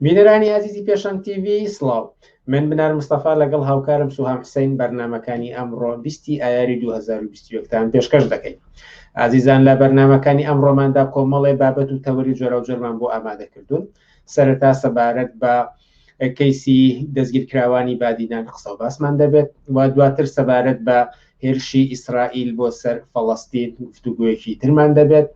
بینەرانی عزیزی پێشەنگ TV سڵاو، من بنار مستەفا لەگەڵ هاوکارم سوهام حسین بەرنامەکانی ئەمڕۆ 20 ئایاری 2021تان پێشکەش دەکەین. عزیزان لە بەرنامەکانی ئەمڕۆماندا کۆمەڵێ بابەت و تەوەری جۆرە و جۆرمان بۆ ئامادەکردوون. سەرەتا سەبارەت بە کەیسی دەستگیرکراوانی بادینان قسە و باسمان دەبێت و دواتر سەبارەت بە هێرشی ئیسرائیل بۆ سەر فەڵەستین گفتوگویەکی ترمان دەبێت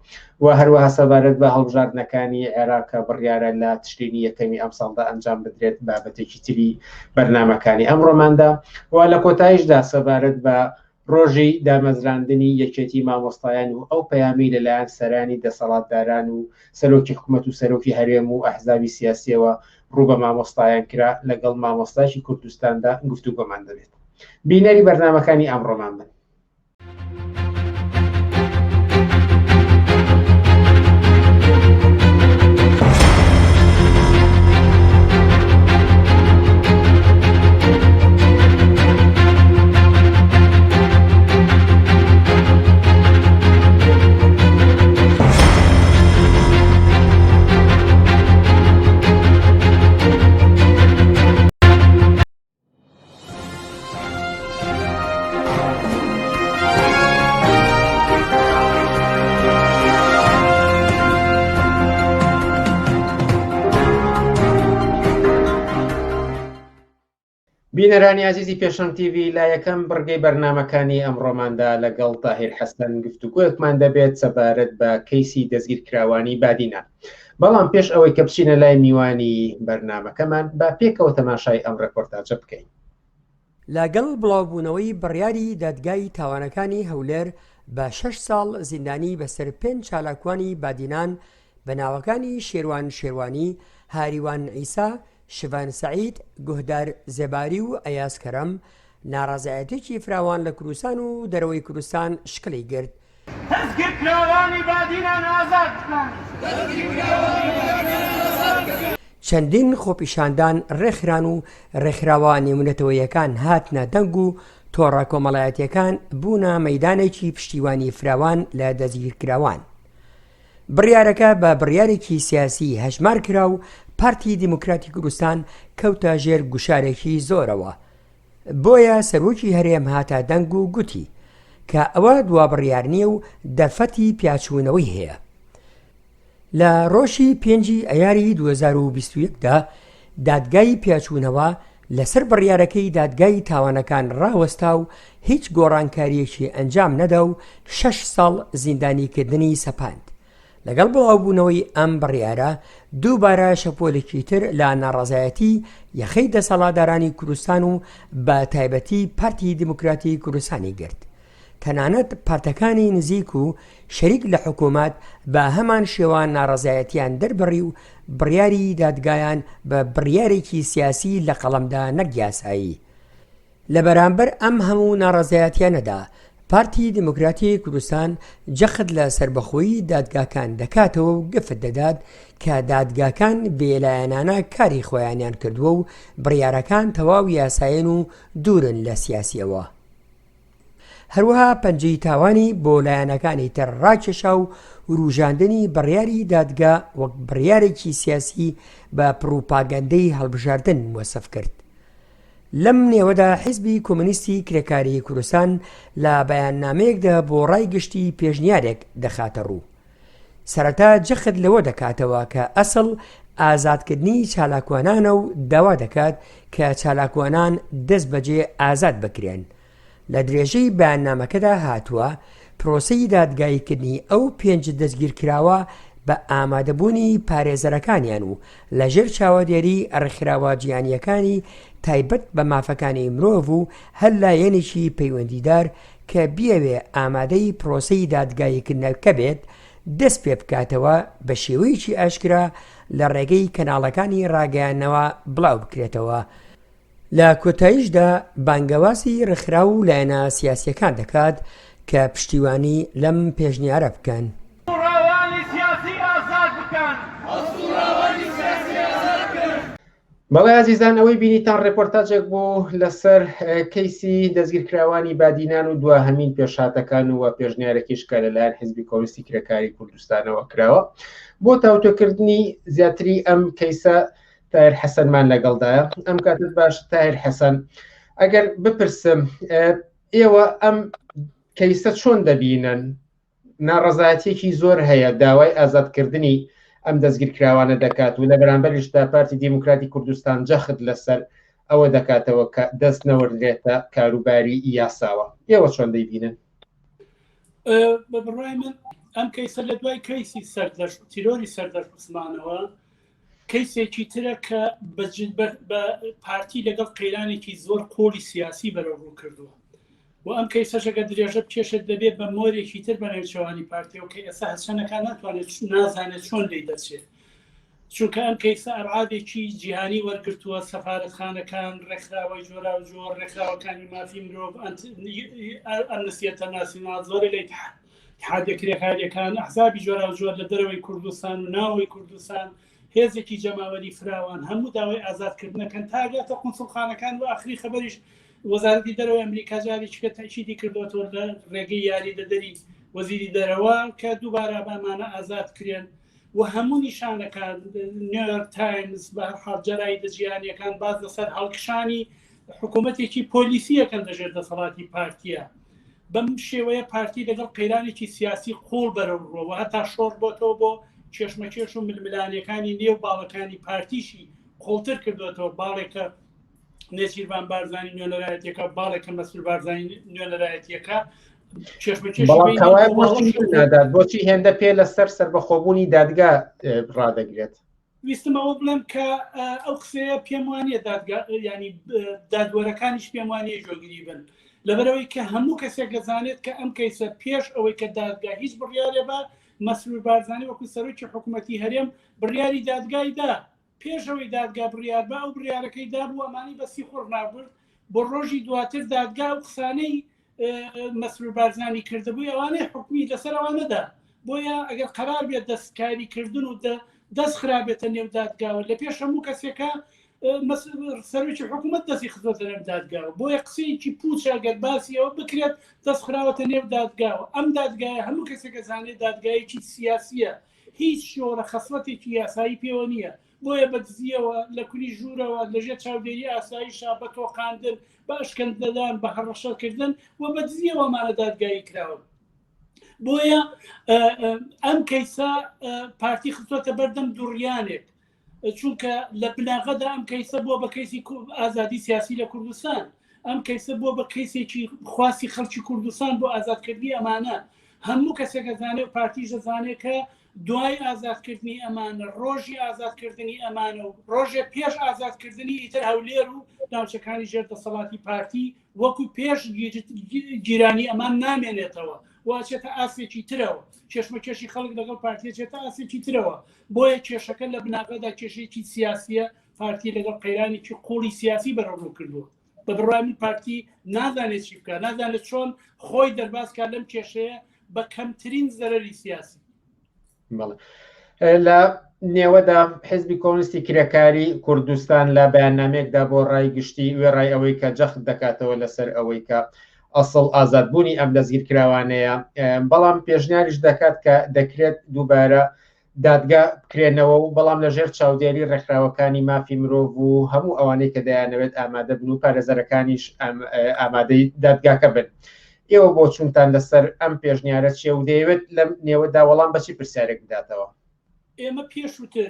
و هەروەها سەبارەت بە هەڵبژاردنەکانی عێراقە بڕیارە لە تشرینی یەکەمی ئەم ساڵدا ئەنجام بدرێت بابەتێکی تری بەرنامەکانی ئەمڕۆماندا و لە کۆتاییشدا سەبارەت بە ڕۆژی دامەزراندنی یەکێتی مامۆستایان و ئەو پەیامی لەلایەن سەرانی دەسەڵاتداران و سەرۆکی حکوومەت و سەرۆکی هەرێم و ئەحزابی سیاسیەوە ڕوو بە مامۆستایان کرا لەگەڵ مامۆستاشی کوردستاندا گفتوگۆمان دەبێت. بینەری بەرنامەکانی ئەمڕۆمان بن. بینەرانی عزیزی پێشەنگ TV لا یەکەم بڕگەی بەرنامەکانی ئەمڕۆماندا لەگەڵ تاهیر حەسەن گفتوگۆیەکمان دەبێت سەبارەت بە کەیسی دەستگیرکراوانی بادینان. بەڵام پێش ئەوەی کە بچینە لای میوانی بەرنامەکەمان با پێکەوە تەماشای ئەم ڕێپۆرتاژە بکەین. لەگەڵ بڵاوبوونەوەی بڕیاری دادگای تاوانەکانی هەولێر بە 6 ساڵ زیندانی بەسەر 5 چالاکوانی بادینان بە ناوەکانی شێروان شێروانی، هاریوان عیسا، شڤان سعید، گوهدار زێباری و ئەیاز کەرەم، ناڕازایەتێکی فراوان لە کوردستان و دەرەوەی کوردستان شکلی گرت. دەستگیرکراوانی بادینان ئازاد بکەن. چەندین خۆپیشاندان ڕێکخران و ڕێکخراوە نێونەتەوەیەکان هاتنە دەنگ و تۆڕە کۆمەڵایەتیەکان بوونە مەیدانێکی پشتیوانی فراوان لە دەستگیرکراوان. بڕیارەکە بە بڕیارێکی سیاسی هەژمار کرا و پارتی دیموکراتی کوردستان کەوتە ژێر گوشارێکی زۆرەوە. بۆیە سەرۆکی هەرێم هاتە دەنگ و گوتی کە ئەوە دوا بڕیار نییە و دەرفەتی پیاچوونەوەی هەیە. لە ڕۆژی 5 ئەیاری 2021دا دادگای پیاچوونەوە لەسەر بڕیارەکەی دادگای تاوانەکان ڕاوەستا و هیچ گۆڕانکاریەکی ئەنجام نەدا و 6 ساڵ زیندانیکردنی سەپاند. لەگەڵ بڵاوبوونەوەی ئەم بڕیارە دووبارە شەپۆلێکی تر لە ناڕازایەتی یەخەی دەسەڵاتدارانی کوردستان و بە تایبەتی پارتی دیموکراتی کوردستانی گرت. تەنانەت پارتەکانی نزیک و شەریک لە حکوومەت بە هەمان شێوان ناڕازایەتیان دەربڕی و بڕیاری دادگایان بە بڕیارێکی سیاسی لە قەڵەمدا نەک یاسایی. لە بەرامبەر ئەم هەموو ناڕازایەتیانەدا پارتی دیموکراتی کوردستان جەخت لە سربەخۆیی دادگاکان دەکاتەوە و گفت دەدات کە دادگاکان بێلایەنانە کاری خۆیانیان کردووە و بڕیارەکان تەواو یاسایین و دوورن لە سیاسیەوە. هەروەها پەنجەی تاوانی بۆ لایەنەکانی تر ڕاکێشا و ڕوژاندنی بڕیاری دادگا وەک بڕیارێکی سیاسی بە پروپاگەندەی هەڵبژاردن وەسف کرد. لەم نێوەدا حیزبی کۆمونیستی کرێکاری کوردستان لە بەیاننامەیەکدا بۆ ڕایگشتی پێشنیارێک دەخاتە ڕوو. سەرەتا جەخت لەوە دەکاتەوە کە ئەسڵ ئازادکردنی چالاکوانانە و داوا دەکات کە چالاکوانان دەست بەجێ ئازاد بکرێن. لە درێژەی بەیاننامەکەدا هاتووە پرۆسەی دادگاییکردنی ئەو 5 دەستگیرکراوە بە ئامادەبوونی پارێزەرەکانیان و لەژێر چاوەدێری ڕێکخراوە جیهانیەکانی تایبەت بە مافەکانی مرۆڤ و هەر لایەنێکی پەیوەندیدار کە بیەوێ ئامادەی پرۆسەی دادگاییکردنەکە بێت دەست پێ بکاتەوە بە شێوەیەکی ئاشکرا لە ڕێگەی کەناڵەکانی ڕاگەیاندنەوە بڵاو بکرێتەوە. لە کۆتاییشدا بانگەواسی ڕێکخرا و لایەنە سیاسیەکان دەکات کە پشتیوانی لەم پێشنیارە بکەن. بەڵێ عزیزان ئەوەی بینیتان ڕێپۆرتاژێک بۆ لەسەر کەیسی دەستگیرکراوانی بادینان و دواهەمین پێشهاتەکان و پێشنیارێکیش کە لەلایەن حیزبی کۆمونیستی کرێکاری کوردستانەوە کراوە بۆ تاوتۆکردنی زیاتری ئەم کەیسە تاهیر حەسەنمان لەگەڵدایە. ئەم کاتت باش تاهیر حەسەن، ئەگەر بپرسم ئێوە ئەم کەیسە چۆن دەبینن؟ ناڕەزایەتێکی زۆر هەیە، داوای ئازادکردنی ئەم دەستگیرکراوانە دەکات و لە بەرامبەریشدا پارتی دیموکراتی کوردستان جەخت لەسەر ئەوە دەکاتەوە کە دەست نەوەردرێتە کاروباری یاساوە. ئێوە چۆن دەیبینن؟ بە بڕای من ئەم کەیسە لە دوای کەیسی تیرۆری سەردەشت عوسمانەوە کەیسێکی ترە کە بە پارتی لەگەڵ قەیرانێکی زۆر قۆڵی سیاسی بەرەوڕوو کردووە و ئەم کەیسەشەکە درێژە بکێشێت دەبێت بە مۆرێکی تر بە نێوچەوانی پارتیەوە کە ئێستا هەچەنەکان ناتوانێت نازانێت چۆن لی دەچێت، چونکە ئەم کەیسە ئەرعادێکی جیهانی وەرگرتووە، سەفارەتخانەکان ڕێکخراوەی جۆرا و جۆر ڕێکخراوەکانی مافی مرۆڤ، ئەمنستیە ئینتەرناسیۆناڵ زۆرە لە اتحادیەکان ئەحزابی جۆرا و جۆر لە دەرەوەی کوردستان و ناوەوەی کوردستان، هێزێکی جەماوەری فراوان هەموو داوای ئازادکردنەکەن تاگاتە قونسڵخانەکان و ئاخری خەبەریش وەزارەتی دەرەوەی ئەمریکا جارێکیکە تاکیدی کردوەوە لە ڕێگەی یاریدەدەری وەزیری دەرەوە کە دووبارە بەمانە ئازاد کرێن و هەموو نیشانەکان نیویۆرک تایمز بە هەرحاڵ جەرایدە جیهانیەکان باز لەسەر هەڵکشانی حکوومەتێکی پۆلیسیەکەن دەژێت دەسەڵاتی پارتیە. بەم شێوەیە پارتی لەگەڵ قەیرانێکی سیاسی قوڵ بەرەوڕۆوە هەتا شۆڕ بۆتەوە بۆ کێشمەکێش و ململانیەکانی نێو باڵەکانی پارتیشی قوڵتر کردوێتەوە، باڵێکە نێچیروان بارزانی نوێنەرایەتیەکە، باڵێکە مەسئول بارزانی نوێنەرایەتیەکە نادات بۆچی هێندە پێ لەسەر سەربەخۆبوونی دادگا ڕادەگرێت؟ ویستمەوە بڵێم کە ئەو قسەیە پێم وانیە ینی دادوەرەکانیش پێم وانیە جۆگیری بن، لەبەرەوەی کە هەموو کەسێک دەزانێت کە ئەم کەیسە پێش ئەوەی کە دادگا هیچ بڕیارێ بە مەسئول بارزانی وەکو سەرۆکی حکوومەتی هەرێم بڕیاری دادگایدا، پێش ئەوەی دادگا بڕیار بە ئەو بڕیارەکەی دابوو ئەمانی بەسی خۆڕ نابرد بۆ ڕۆژی دواتر دادگا و قسانەی مەسئول بارزانی کردبووی ئەوانەی حکومی لەسەر ئەوانەدا، بۆیە ئەگەر قەرار بێت دەستکاریکردن و دەست خراپێتە نێو دادگاوە لە پێش هەموو کەسێکە سەرۆکی حکوومەت دەستی خزۆتە نێو دادگاوە، بۆیە قسەیەکی پوچە ئەگەر باسی ئەوە بکرێت دەست خراوەتە نێو دادگاوە. ئەم دادگایە هەموو کەسێکە زانێت دادگایەکی سیاسیە، هیچ شۆڕە خەسوەتێکی یاسایی پێوە نییە، بۆیە بەدزیەوە لە کولی ژوورەوە لەژێر چاودێری ئاساییشا بە تۆقاندن بە ئەشکەندەدان بە هەڕەشەکردن و بەدزیەوەمانە دادگایی کراوە. بۆیە ئەم کەیسە پارتی خستوەتە بەردەم دوڕیانێک، چونکە لە بناغەدا ئەم کەیسە بووە بە کەیسی ئازادی سیاسی لە کوردستان، ئەم کەیسە بووە بە کەیسێکی خواسی خەڵکی کوردستان بۆ ئازادکردنی ئەمانە. هەموو کەسێکە زانێت پارتیش دەزانێت کە دوای ئازادکردنی ئەمانە ڕۆژی ئازادکردنی ئەمانە و ڕۆژێ پێش ئازادکردنی ئیتر هەولێر و ناوچەکانی ژێر دەسەڵاتی پارتی وەکو پێش گیرانی ئەمان نامێنێتەوە، واچێتە ئاسێکی ترەوە، کێشمەکێشی خەڵک لەگەڵ پارتیە چێتە ئاسێکی ترەوە. بۆیە کێشەکە لە بناغەدا کێشێکی سیاسیە، پارتی لەگەڵ قەیرانێکی قوڵی سیاسی بەرەوڕوو کردووە. بە بڕای من پارتی نازانێت چی بکات، نازانێت چۆن خۆی دەرباسکات لەم کێشەیە بە کەمترین زەرەری سیاسی. لە نێوەدا حیزبی کۆمونیستی کرێکاری کوردستان لە بەیاننامەیەکدا بۆ ڕای گشتی وێڕای ئەوەی کە جەخت دەکاتەوە لەسەر ئەوەی کە ئەسڵ ئازادبوونی ئەم دەستگیرکراوانەیە، بەڵام پێشنیاریش دەکات کە دەکرێت دووبارە دادگا بکرێنەوە و بەڵام لەژێر چاودێری ڕێکخراوەکانی مافی مرۆڤ و هەموو ئەوانەی کە دەیانەوێت ئامادە بن و پارێزەرەکانیش ئامادەی دادگاکە بن. ئێوە بۆ چونتان لەسەر ئەم پێشنیارە چیە و دەیەوێت لەم نێوەدا وەڵام بەچی پرسیارێک بداتەوە؟ ئێمە پێشووتر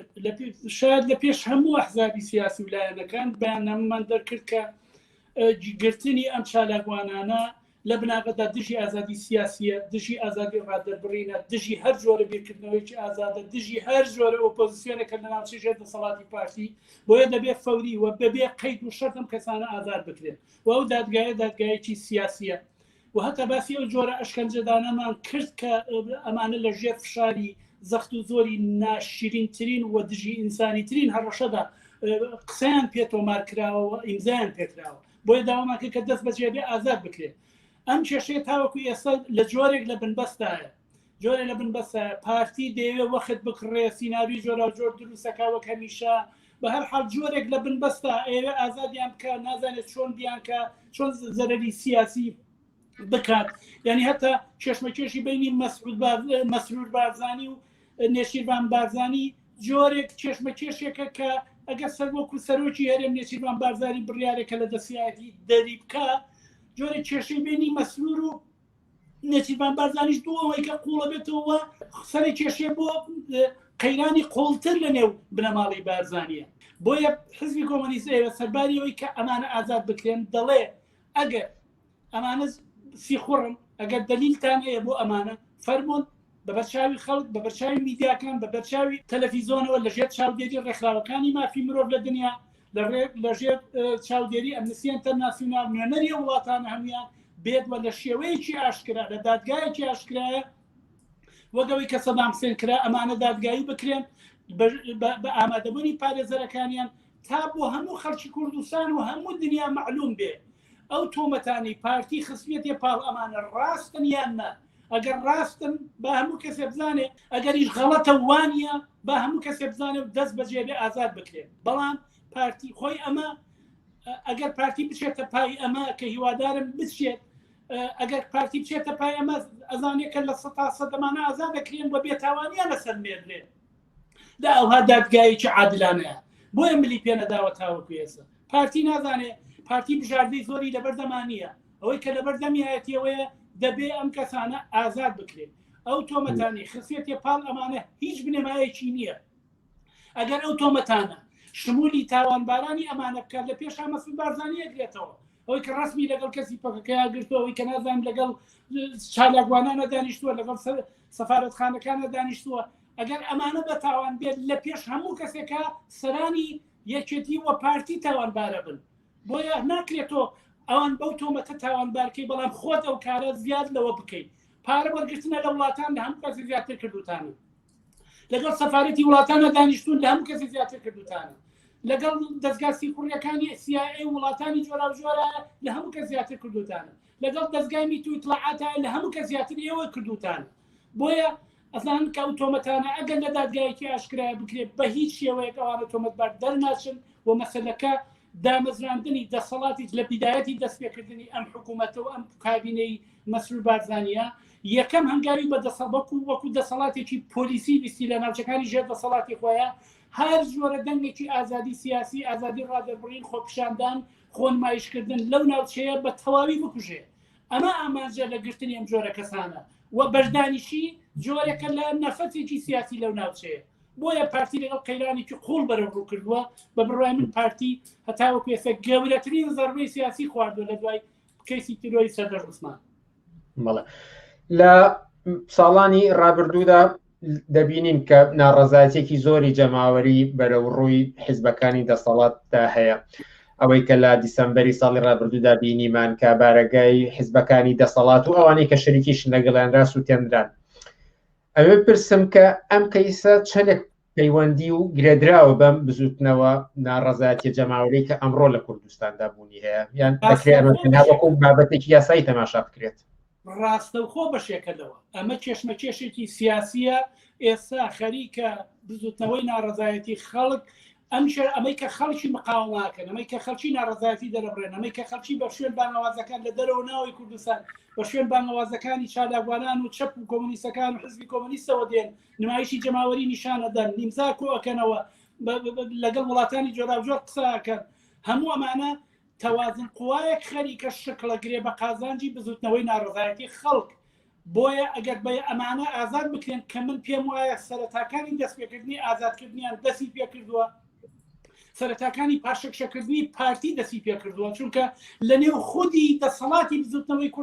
شاید لە پێش هەموو ئەحزابی سیاسی ویلایەنەکان بەیاننامەمان دەرکرد کە گرتنی ئەم چالاکوانانە لە بناغەدا دژی ئازادی سیاسیە، دژی ئازادی ڕادەربڕینە، دژی هەر جۆرە بیرکردنەوەیکی ئازادە، دژی هەر جۆرە ئۆپۆزیسیۆنێکە لە ناوچەی ژێر دەسەڵاتی پارتی، بۆیە دەبێت فەوری و بەبێ قەید و شەرت ئەم کەسانە ئازاد بکرێت و ئەو دادگایە دادگایەکی سیاسیە و هەتا باسی ئەو جۆرە ئەشکەنجەدانەمان کرد کە ئەمانە لە ژێر فشاری زەخت و زۆری ناشرینترین و دژی ئینسانیترین هەڕەشەدا قسەیان پێتۆمار کراوە و ئیمزایان پێکراوە، بۆیە داواماکە کە دەست بەجێ بێ ئازاد بکرێت. ئەم کێشەیە تاوەکو ئێستا لە جۆرێک لە بنبەستایە، جۆرێک لە بنبەستە پارتی دەیەوێت وەخت بکڕێ، سیناوی جۆرا جۆر دروستەکەوە کەمیشە، بە هەر حاڵ جۆرێک لە بنبەستە ئێوێ ئازادیان بکە، نازانێت چۆن بیانکە، چۆن زەرەری سیاسی بکات. یعنی هەتا کێشمەکێشی بینی مەسعود بارزانی و نێشیروان بارزانی جۆرێک چێشمەکێشێکە کە ئەگەر سەرۆکو سەرۆکی هەرێم نێچیروان بارزانی بڕیارێکە لە دەسیایەتی دەری بکە جۆرێک کێشەی بینی مەسرور و نێچیروان بارزانیش دووەوەی کە قوڵە بێتەوە سەری کێشێ بۆ قەیرانی قوڵتر لە نێو بنەماڵی بارزانیە بۆیە حزبی کۆمۆنیست ئێوە سەرباریەوەی کە ئەمانە ئازاد بکرێن دەڵێ ئەگەر ئەمانە سیخوڕن ئەگەر دلیلتان هەیە بۆ ئەمانە فەرمونون بە بەرچاوی خەڵک بە بەرچاوی میدیاکان بە بەرچاوی تەلەڤیزۆنەوە لەژێر چاودێری ڕێکخراوەکانی مافی مرۆڤ لە دنیا لەژێر چاودێری ئەمنستی ئینتەرناسیۆنال نوێنەری وڵاتانە هەمویان بێت وە لە شێوەیەکی ئاشکرا لە دادگایەکی ئاشکرایە وەگەوەی کە سەدام حوسێن کرا ئەمانە دادگایی بکرێن بە ئامادەبوونی پارێزەرەکانیان تا بۆ هەموو خەڵکی کوردستان و هەموو دنیا معلوم بێ ئەو تۆمەتانی پارتی خستێتی پاڵ ئەمانە ڕاستن یان نە ئەگەر ڕاستن بە هەموو کەسێ بزانێ ئەگەریش غەڵەتە وانە بە هەموو کەسێ بزانێ و دەست بەجێ بێ ئازاد بکرێن بەڵام پارتی خۆی ئەمە ئەگەر پارتی بچێتە پای ئەمە کە هیوادارم بچێت ئەگەر پارتی بچێتە پای ئەمە ئەزانێکە لە سەدەمانە ئازاد دەکرێن بە بێتاوانیان لەسەر مێردرێن دا ئەوها دادگایەکی عادلانەیە بۆیە ملی پێنەداوە تاوەکو ئێستا پارتی نازانێ پارتی بژاردەی زۆری لەبەردەمانیە ئەوەی کە لەبەردەمیایەتیەوەیە دەبێ ئەم کەسانە ئازاد بکرێت ئەو تۆمەتانی خسێتی پاڵ ئەمانە هیچ بنێمایەکی نییە ئەگەر ئەو تۆمەتانە شمولی تاوانبارانی ئەمانە بکات لە پێش مەسعود بارزانی ئەگرێتەوە ئەوەی کە ڕسمی لەگەڵ کەسی پەکەکەیان گرتووە ئەوەی کە نازانم لەگەڵ چالاکوانانە دانیشتووە لەگەڵ سەفارەتخانەکانە دانیشتووە ئەگەر ئەمانە بە تاوان بێت لە پێش هەموو کەسێکە سەرانی یەکێتی وە پارتی تاوانبارە بن بۆیە ناکرێتەوە ئەوان بەو تۆمەتە تاوانبارکەی بەڵام خۆت ئەو کارە زیاد لەوە بکەیت پارە وەرگرتنە لە وڵاتان لە هەموو کەسی زیاتر کردوتانە لەگەڵ سەفارەتی وڵاتانە دانیشتون لە هەموو کەسی زیاتر کردوتانە لەگەڵ دەستگا سیکوڕیەکانی CIA وڵاتانی جۆرا جۆرە لە هەموو کەس زیاتر کردوتانە لەگەڵ دەستگای میتو ئیطلاعاتە لە هەموو کەس زیاتر ئێوە کردوتانە بۆیە ئەزان کە ئەو تۆمەتانە ئەگەر لە دادگایەکی ئاشکرایە بکرێت بە هیچ شێوەیەک ئەوانە تۆمەتبار دەرناچن و مەسەلەکە دامەزراندنی دەسەڵاتی لە بیدایەتی دەستپێکردنی ئەم حکوومەتە و ئەم کابینەی مەسعود بارزانیە یەکەم هەنگاوی بە وەکو دەسەڵاتێکی پۆلیسی ویستی لە ناوچەکانی ژێر دەسەڵاتی خۆیە هەر جۆرە دەنگێکی ئازادی سیاسی ئازادی ڕادەربڕین خۆپیشاندان خۆنمایشکردن لەو ناوچەیە بە تەواوی بکوژێ ئەمە ئامانجە لە گرتنی ئەم جۆرە کەسانە و بەشدانیشی جۆرەکە لە نەفەتێکی سیاسی لەو ناوچەیە بۆیە پارتی لەگەڵ قەیرانێکی قوڵ بەرەڕوو کردووە بە بڕای من پارتی هەتاوەکو ئێستا گەورەترین زەربەی سیاسی خواردووە لە دوای کەیسی تیرۆری سەردەر عوسمان بەڵێ لە ساڵانی ڕابردوودا دەبینین کە ناڕەزایەتێکی زۆری جەماوەری بەرەو ڕووی حیزبەکانی دەسەڵاتدا هەیە ئەوەی کە لە دیسەمبەری ساڵی ڕابردوودا بینیمان کە بارەگای حیزبەکانی دەسەڵات و ئەوانەی کە شەریکیشن لەگەڵیانرا سووتێنران ئەوێ پرسم کە ئەم کەیسە چەندێک پەیوەندی و گرێدراوە بەم بزوتنەوە ناڕەزایەتی جەماوەری کە ئەمڕۆ لە کوردستاندا بوونی هەیە یان دەکرێت بابەتێکی یاسایی تەماشا بکرێت ڕاستەوخۆ بەشێکەوە ئەمە کێشمەکێشێکی سیاسیە ئێستا خەریکە بزوتنەوەی ناڕەزایەتی خەڵک ئەمەی کە خەڵکی مقاوماکەن ئەمەی کە خەڵکی ناڕەزایەتی دەرەبڕێن ئەمەی کە خەڵکی بە شوێن بانەوازەکان لە دەرەوە ناوی کوردستان بە شوێن بانەوازەکانی چالاکوانان و چەپ و کۆمونیستەکان و حزبی کۆمونیستەوە دێن نمایشی جەماوەری نیشانە دەن نیمزا کۆەکەنەوە لەگەڵ وڵاتانی جۆراوجۆر قساکەن هەموو ئەمانە توازن قوایەک خەریکە شکڵەگرێ بە قازانجی بزوتنەوەی ناڕەزایەتی خەڵک بۆیە ئەگەر بە ئەمانە ئازاد بکرێن کە من پێم وایە سەرەتاکانی دەستپێکردنی ئازادکردنیان دەستی پێکردووە سەرەتاکانی پاشەکشەکردنی پارتی دەستی پێکردووە چونکە لە نێو خودی دەسەڵاتی بزوتنەوەی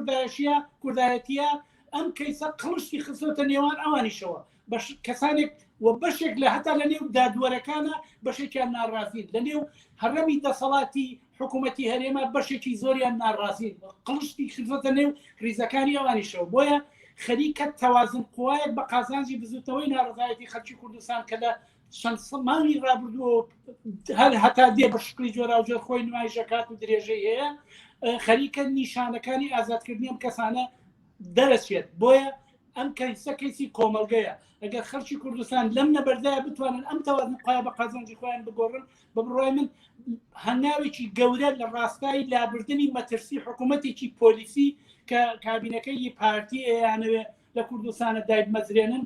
کوردایەتیە ئەم کەیسە قڵشتی خستۆتە نێوان ئەوانیشەوە کەسانێک و بەشێک لە هەتا لە نێو دادوەرەکانە بەشێکیان ناڕازین لە نێو هەرەمی دەسەڵاتی حکوومەتی هەرێمە بەشێکی زۆریان ناڕازین قڵشتی خستۆتە نێو کریزەکانی ئەوانیشەوە بۆیە خەریکە توازن قوایەک بە قازانجی بزوتنەوەی ناڕەزایەتی خەڵکی کوردستان کە لە چەند سەمانی ڕابردووە هەر هەتا دێ بە شکلی جۆراوجۆر خۆی نمایشەکات و درێژەی هەیە خەریکە نیشانەکانی ئازادکردنی ئەم کەسانە دەرەچێت بۆیە ئەم کەیسە کەیسی کۆمەلگەیە ئەگەر خەڵکی کوردستان لەم نەبەردایە بتوانن ئەم توازن قوایە بە قازانجی خۆیان بگۆڕن بە بڕای من هەنگاوێکی گەورە لە ڕاستای لابردنی مەترسی حکوومەتێکی پۆلیسی کە کابینەکەی پارتی ئەیانەوێ لە کوردستانە دایک مەزرێنن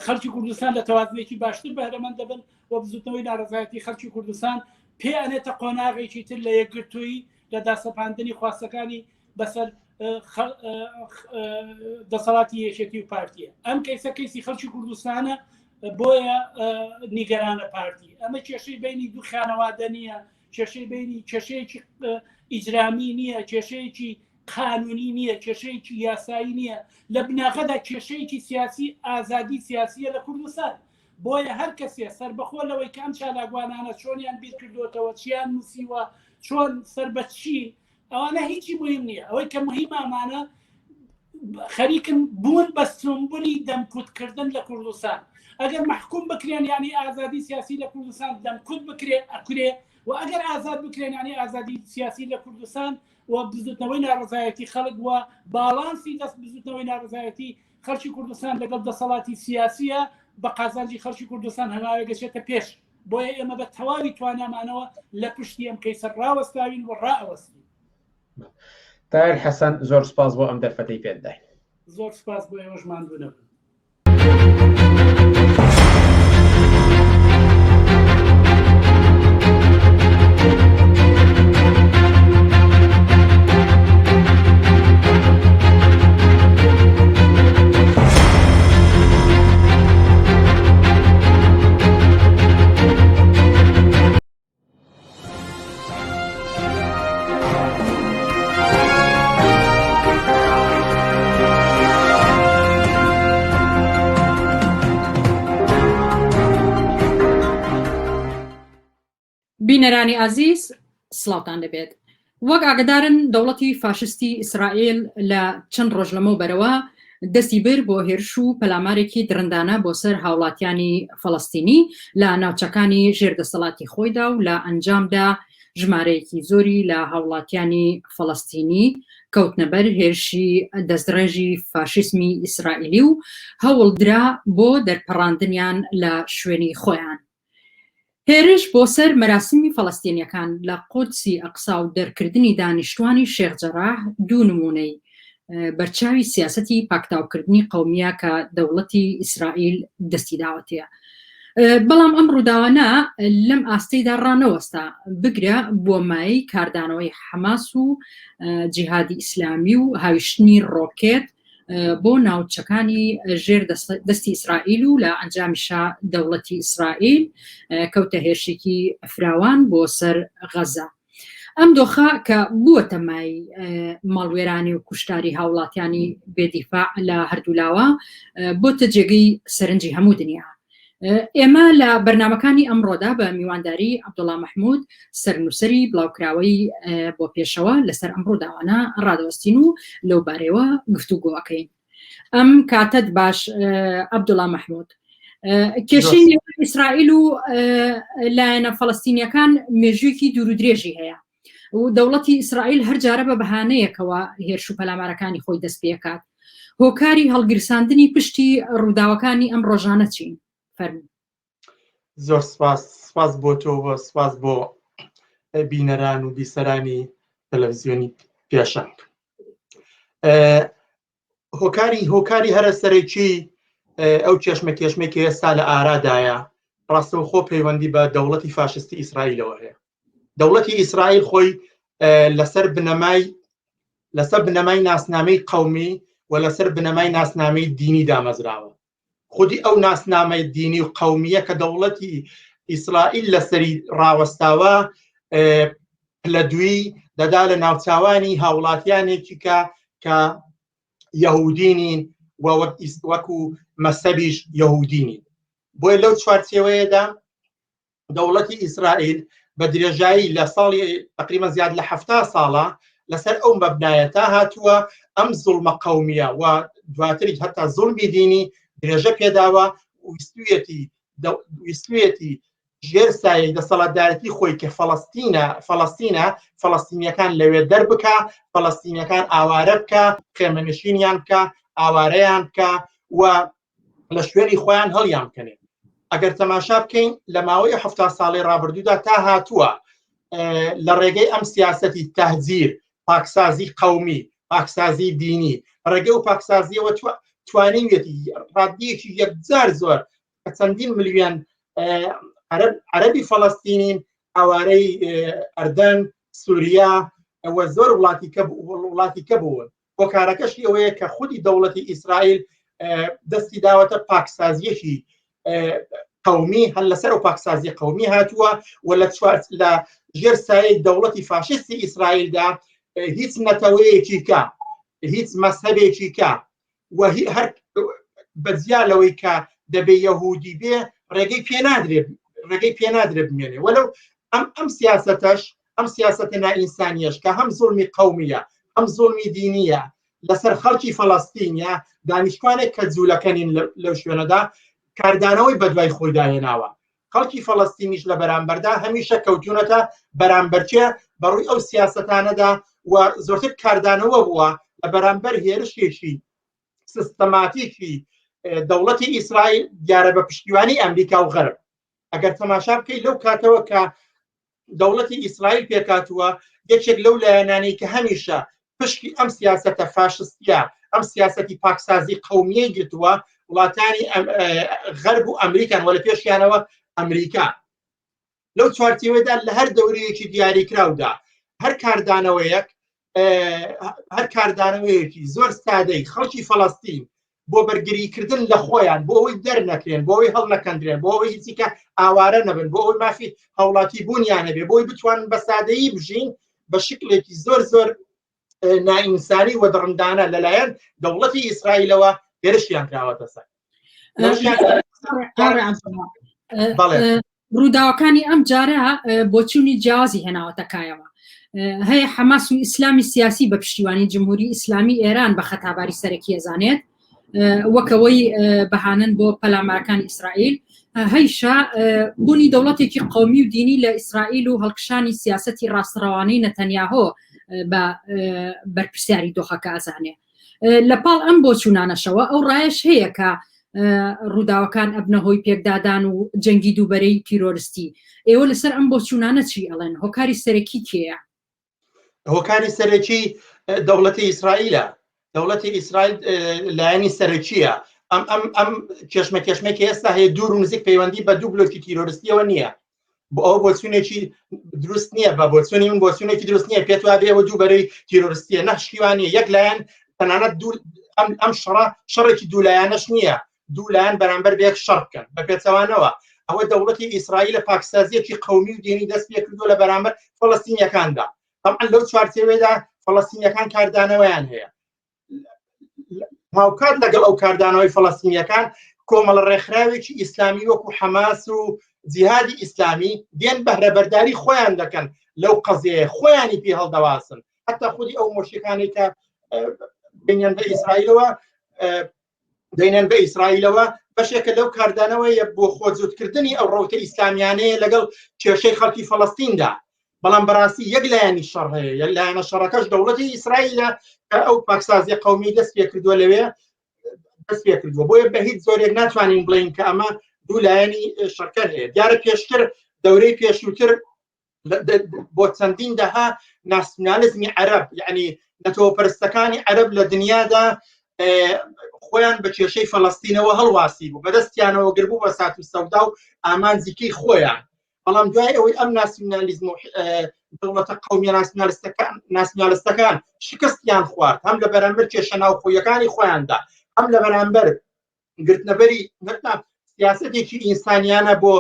خەڵکی کوردستان لە تەوازنێکی باشتر بەهرەمەند دەبن و بزوتنەوەی ناڕزایەتی خەڵکی کوردستان پێیانێتە قۆناغێکی تر لە یەکگرتووی لە داسەپاندنی خواستەکانی بەسەر دەسەڵاتی یەکێتی و پارتیە. ئەم کەیسە کەیسی خەڵکی کوردستانە بۆیە نیگەرانە پارتی. ئەمە کێشەی بینی دوو خانەوادە نییە، کێشەی بینی کێشەیەکی ئیجرامی نییە، کێشەیەکی قانونی نییە، کێشەیەکی یاسایی نییە، لە بناغەدا کێشەیەکی سیاسی ئازادی سیاسیە لە کوردستان. بۆیە هەر کەسێ سەربەخۆ لەوەی کە ئەم چالاگوانانە چۆنیان بیر کردوتەوە، چیان نووسیوە، چۆن سەربەچی، ئەوانە هیچی مهم نییە. ئەوەی کە مهم ئامانە خەریکن بوون بە سمبولی دەمکوتکردن لە کوردستان. ئەگەر محکوم بکرێن یعنی ئازادی سیاسی لە کوردستان دەمکوت بکرێ ئەکرێ، و ئەگەر ئازاد بکرێن یعنی ئازادی سیاسی لە کوردستان و بزوتنەوەی ناڕزایەتی خەڵک وە باڵانسی دەست بزوتنەوەی ناڕزایەتی خەڵکی کوردستان لەگەڵ دەسەڵاتی سیاسیە بە قازانجی خەڵکی کوردستان هەنگاوێ گەچێتە پێش. بۆیە ئێمە بە تەواوی توانامانەوە لە پشتی ئەم کەیسە ڕاوەستاوین و ڕائەوەستین. تایر حەسەن زۆر سپاس بۆ ئەم دەرفەتەی پێداین. زۆر سپاس بۆ ئێوەشمان بوونەوە. بینەرانی ئازیز سڵاوتان دەبێت. وەک ئاگدارن دەوڵەتی فاشستی ئیسرائیل لە چەند ڕۆژ لەمە بەرەوە دەستی بر بۆ هێرش و پەلامارێکی درندانە بۆ سەر هاوڵاتیانی فەڵەستینی لە ناوچەکانی ژێردەسەڵاتی خۆیدا و لە ئەنجامدا ژمارەیەکی زۆری لە هاوڵاتیانی فەڵەستینی کەوتنەبەر هێرشی دەستدرێژی فاشیسمی ئیسرائیلی و هەوڵدرا بۆ دەرپەڕاندنیان لە شوێنی خۆیان. هێرش بۆ سەر مەراسمی فەڵەستینیەکان لە قودسی ئەقسا و دەرکردنی دانیشتوانی شێخ جەراح دوو نمونەی بەرچاوی سیاسەتی پاکتاوکردنی قەومیە کە دەوڵەتی ئیسرائیل دەستی داوەتەیە. بەڵام ئەم ڕووداوانە لەم ئاستەیدا ڕانەوەستا بگرە بۆ مای کاردانەوەی حەماس و جیهادی ئیسلامی و هاویشتنی ڕۆکێت بۆ ناوچەکانی ژێر دەستی ئیسرائیل و لە ئەنجامیشا دەوڵەتی ئیسرائیل کەوتە هێرشێکی فراوان بۆ سەر غەزە. ئەم دۆخە کە بووەتە مای ماڵوێرانی و کوشتاری هاوڵاتیانی بێدیفاع لە هەردوولاوە بۆتە جێگەی سەرنجی هەموو دنیا. ئێمە لە بەرنامەکانی ئەمڕۆدا بە میوانداری عەبدوڵڵا مەحموود سەرنووسەری بڵاوکراوەی بۆ پێشەوە لەسەر ئەم ڕووداوانە ڕادەوەستین و لەو بارەوە گفتوگۆەکەین. ئەم کاتت باش عەبدوڵڵا مەحموود. کێشەی نێوان ئیسرائیل و لایەنە فەڵەستینیەکان مێژوویەکی دوور و درێژی هەیە و دەوڵەتی ئیسرائیل هەر جارە بە بەهانەیەکەوە هێرش و پەلامارەکانی خۆی دەست پێکات. هۆکاری هەڵگیرساندنی پشتی ڕووداوەکانی ئەم ڕۆژانە چین؟ فەرموو. زۆر سپاس بۆ تۆ و سپاس بۆ بینەران و بیسەرانی تەلەڤیزیۆنی پێشنگ. هۆکاری هەرە سەرەکی ئەو کێشمێکی ئێستا لە ئارادایە ڕاستەوخۆ پەیوەندی بە دەوڵەتی فاشستی ئیسرائیلەوە هەیە. دەوڵەتی ئیسرائیل خۆی لەسەر بنەمای ناسنامەی قەومی و لەسەر بنەمای ناسنامەی دینی دامەزراوە. خودی ئەو ناسنامەی دینی و قەومیە کە دەوڵەتی ئیسرائیل لەسەری ڕاوەستاوە لە دوی دەدا لە ناوچاوانی هاوڵاتیانێکی کە یەهودینین و وەکو مەسەبیش یەهودینین. بۆیە لەو چوارچێوەیەدا دەوڵەتی ئیسرائیل بە درێژایی لە ساڵی تقریبا زیاد لە 70 ساڵە لەسەر ئەو مەبنایە تا هاتووە ئەم زوڵمە قەومیە و دواتری هەتا زوڵمی دینی درێژە پێداوە ویستویەتی ژێر سایەی دەسەڵاتدارەتی خۆی کە فەڵەستینیەکان لەوێ دەربکە، فەڵەستینیەکان ئاوارە بکە، خێمەنشینیان بکە، ئاوارەیان بکە و لە شوێنی خۆیان هەڵیان بکەنێت. ئەگەر تەماشا بکەین لە ماوەی 70 ساڵی ڕابردوودا تا هاتووە لە ڕێگەی ئەم سیاسەتی تەهجیر، پاکسازی قەومی، پاکسازی دینی، ڕێگەی و پاکسازیەوە توانێتی ڕادیەکی یەکجار زۆر چەندین ملیۆن عەرەبی فەڵەستینین ئەوارەی ئەردەن سووریا ئەوە زۆر وڵاتی کە بوون بۆ کارەکەشی ئەوەیە کە خودی دەوڵەتی ئیسرائیل دەستی داوەتە پاکسازیەکی قومی هەل لەسەر و پاکسازی قومی هاتووە و لە ژێر سایەی دەوڵەتی فاشستی ئیسرائیلدا هیچ نەتەوەیەکی کە هیچ مەسهەبێکی کە و هەر بەجیالەوەی کە دەبێ یەهودی بێ ڕێگەی پێ نادرێ بمێنێ وەلەو ئەم سیاسەتەش ئەم سیاسەتە نائینسانیەش کە هەم زوڵمی قومیە ئەم زوڵمی دینیە لەسەر خەڵکی فەڵەستینە دانیشتوانێک کە جوولەکەنین لەو شوێنەدا کاردانەوەی بەدوای خۆی داهێناوە خەڵکی فەڵەستینیش لە بەرامبەردا هەمیشە کەوتونەتە بەرامبەرچێ بەڕووی ئەو سیاسەتانەدا و زۆرتر کاردانەوە بووە لە بەرامبەر هێرشێکی سیستەماتیکی دەوڵەتی ئیسرائیل دیارە بە پشتیوانی ئەمریکا و غەرب ئەگەر تەماشا بکەیت لەو کاتەوە کە دەوڵەتی ئیسرائیل پێکاتووە یەکێک لەو لایەنانەی کە هەمیشە پشتی ئەم سیاسەتە فاشستیە ئەم سیاسەتی پاکسازی قومیەی گرتووە وڵاتانی غەرب و ئەمریکان وە لە پێشیانەوە ئەمریکا لەو چوارچێوەدا لە هەر دەورەیەکی دیاریکراودا هەر کاردانەوەیەکی زۆر سادەی خەڵکی فەڵەستین بۆ بەرگریکردن لە خۆیان بۆ ئەوەی دەرنەکرێن بۆ ئەوەی هەڵنەکەندرێن بۆ ئەوەی هیچیکە ئاوارە نەبن بۆ ئەوەی مافی هەوڵاتی بوونیانە بێ بۆی بتوانن بە سادەیی بژین بە شکلێکی زۆر زۆر نائینسانی و دڕندانە لەلایەن دەوڵەتی ئیسرائیلەوە هێرشیان کراوەتە سەر ڕووداوەکانی ئەم جارە بۆ چوونی جیازی هێناوەتەکایەوە هەیە حەماس و ئیسلامی سیاسی بە پشتیوانی جمهوری ئیسلامی ئێران بە خەتاباری سەرەکی ئەزانێت وەکەوەی بەهانن بۆ پەلامارەکانی ئیسرائیل هەیشە بوونی دەوڵەتێکی قومی و دینی لە ئیسرائیل و هەڵکشانی سیاسەتی ڕاستەڕەوانەی نەتەنیاهۆ بە بەرپرسیاری دۆخەکە ئەزانێ لە پاڵ ئەم بۆ چوونانەشەوە ئەو ڕایش هەیە کە ڕووداوەکان ئەبنە هۆی پێکدادان و جەنگی دووبەرەی تیرۆریستی ئێوە لەسەر ئەم بۆ چوونانە چی ئەڵێن هۆکاری سەرەکی کێیە هۆکاری سەرەکی دەوڵەتی ئیسرائیلە دەوڵەتی ئیسرائیل لایەنی سەرەکیە ئەم کێشمەکێشمێکی ئێستا هەیە دوور و نزیک پەیوەندی بە دوو بلۆکی تیرۆریستیەوە نییە بۆ ئەو بۆچوونێکی دروست نییە بە بۆچوونی من بۆچوونێکی دروست نییە پێت وابێ ئەوە دووبەرەی تیرۆریستیە نەشتیوانیە یەک لایەن تەنانەت ئەم شەڕێکی دوولایەنەش نییە دوو لایەن بەرامبەر بێک شەڕ بکەن بە پێچەوانەوە ئەوە دەوڵەتی ئیسرائیل لە پاکسازیەکی قومی و دینی دەست پێ کردووە لە بەرامبەر فەڵەستینیەکاندا طبعا لەو چوارچێوەیەدا فەڵەستینیەکان کاردانەوەیان هەیە هاوکات لەگەڵ ئەو کاردانەوەی فەڵەستینیەکان کۆمەڵە ڕێکخراوێکی ئیسلامی وەکو حەماس و جیهادی ئیسلامی دێن بەهرەبەرداری خۆیان دەکەن لەو قەزەیە خۆیانی پێ هەڵدەواسن حتا خودی ئەو مۆشیەکانی کە دێنێن بە ئیسرائیلەوە بەشێکە لەو کاردانەوەیە بۆ خۆجووتکردنی ئەو ڕەوتە ئیسلامیانەیە لەگەڵ کێشەی خەڵکی فەڵەستیندا بەڵام بەڕاستی یەک لایەنی شەڕ هەیە یەک لایەنە شەڕەکەش دەوڵەتی ئیسرائیلە کە ئەو پاکسازی قومی دەست پێ کردووە لەوێ دەست پێ کردووە بۆیە بە هیچ زۆرێک ناتوانین بڵین کە ئەمە دوو لایەنی شەڕکەر هەیە دیارە پێشتر دەورەی پێشووتر بۆ چەندین دەها ناسیۆنالیزمی عەرەب یعنی نەتەوەپەرستەکانی عەرەب لە دنیادا خۆیان بە کێشەی فەڵەستینەوە هەڵواسی بوو بەدەستیانەوە گربوو بە سات و سەودا و ئامانجیکەی خۆیان بەڵام دوای ئەوەی ئەم ناسیۆنالیزم و دەوڵەتە قەومیە ناسیۆنالیستەکان شکستیان خوارد هەم لە بەرامبەر کێشە ناوخۆیەکانی خۆیاندا هەم لە بەرامبەر گرتنەبەری سیاسەتێکی ئینسانیانە بۆ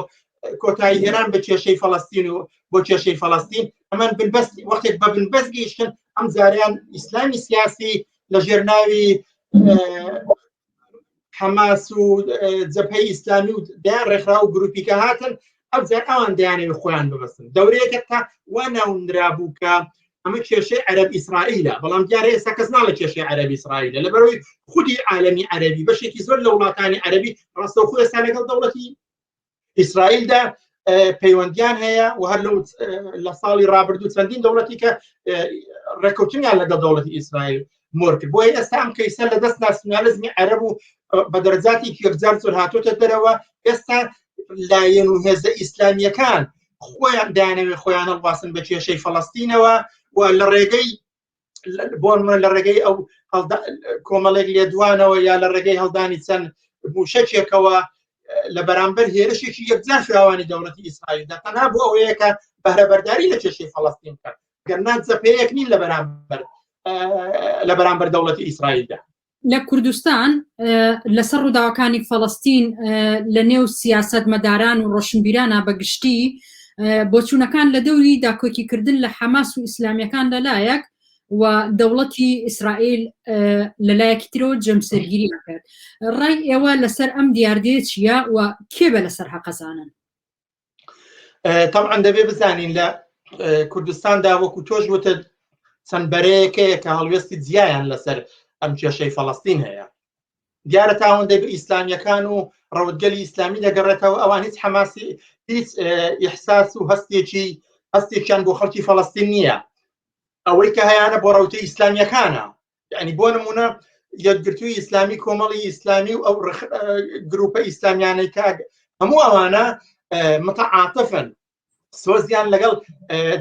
کۆتایی هێنان بە کێشەی فەڵەستین و بۆ کێشەی فەڵەستین ئەمە وەختێک بە بنبەست گەیشتن ئەم جاریان ئیسلامی سیاسی لە ژێرناوی حەماس و جەبهەی ئیسلامی و دایان ڕێکخراو و گروپیکە هاتن ئەوجار ئەوان دەیانەوێت خۆیان ببەستن دەورەیەکە تا وا ناونرابوو کە ئەمە کێشەی عەرەب ئیسرائیلە بەڵام دیارە ئێستا کەس ناڵێت کێشەی عەرەب ئیسرائیلە لەبەرەوەی خودی عالەمی عەرەبی بەشێکی زۆر لە وڵاتانی عەرەبی ڕاستەوخۆ ئێستا لەگەڵ دەوڵەتی ئیسرائیلدا پەیوەندیان هەیە و هەر لە ساڵی ڕابردوو چەندین دەوڵەتی کە ڕێکەوتنیان لەگەڵ دەوڵەتی ئیسرائیل مۆر کرد بۆیە ئێستا ئەم کەیسە لە دەست ناسیۆنالیزمی عەرەب و بە دەرەجاتی یەکجار زۆر هاتوۆتە دەرەوە ئێستا لایەن و هێزە ئیسلامیەکان خۆیان دایانەوێت خۆیان هەڵواسن بە کێشەی فەڵەستینەوە و لە ڕێگەی بۆن من لە ڕێگەی ئەو کۆمەڵێک لێدوانەوە یا لە ڕێگەی هەڵدانی چەند موشەکێکەوە لە بەرامبەر هێرشێکی یەکجار فراوانی دەوڵەتی ئیسرائیلدا تەنها بۆ ئەوەیەکە بەهرەبەرداری لە کێشەی فەڵەستین کرد گەرنا جەپەیەک نین لە بەرامبەر دەوڵەتی ئیسرائیلدا. لە کوردستان لەسەر ڕووداوەکانی فەڵەستین لە نێو سیاسەت مەداران و ڕۆشنبیرانە بەگشتی بۆچوونەکان لە دەوری داکۆکیکردن لە حەماس و ئیسلامیەکان لەلایەک و دەوڵەتی ئیسرائیل لەلایەکی ترەوە جەمسەرگیری کرد. ڕای ئێوە لەسەر ئەم دیاردەیە چییە و کێ بە لەسەر حەقەزانن؟ طبعا دەبێ بزانین لە کوردستاندا وەکو تۆش وتە چەند بەرەیەکەیە کە هەڵوێستی جیایان لەسەر ئەم کێشەی فەڵەستین هەیە. دیارە تاوەندەی بە ئیسلامیەکان و ڕەوتگەلی ئیسلامی دەگەڕێتەوە ئەوان هیچ حەماسی هیچ ئیحساس و هەستێکیان بۆ خەڵکی فەڵەستین نییە. ئەوەی کە هەیەە بۆ ڕەوتەی ئیسلامیەکانە، یعنی بۆ نمونە یەکگرتووی ئیسلامی کۆمەڵی ئیسلامی و ئەو گروپە ئیسلامیانەی کە هەموو ئەوانە متعاتفن سۆزیان لەگەڵ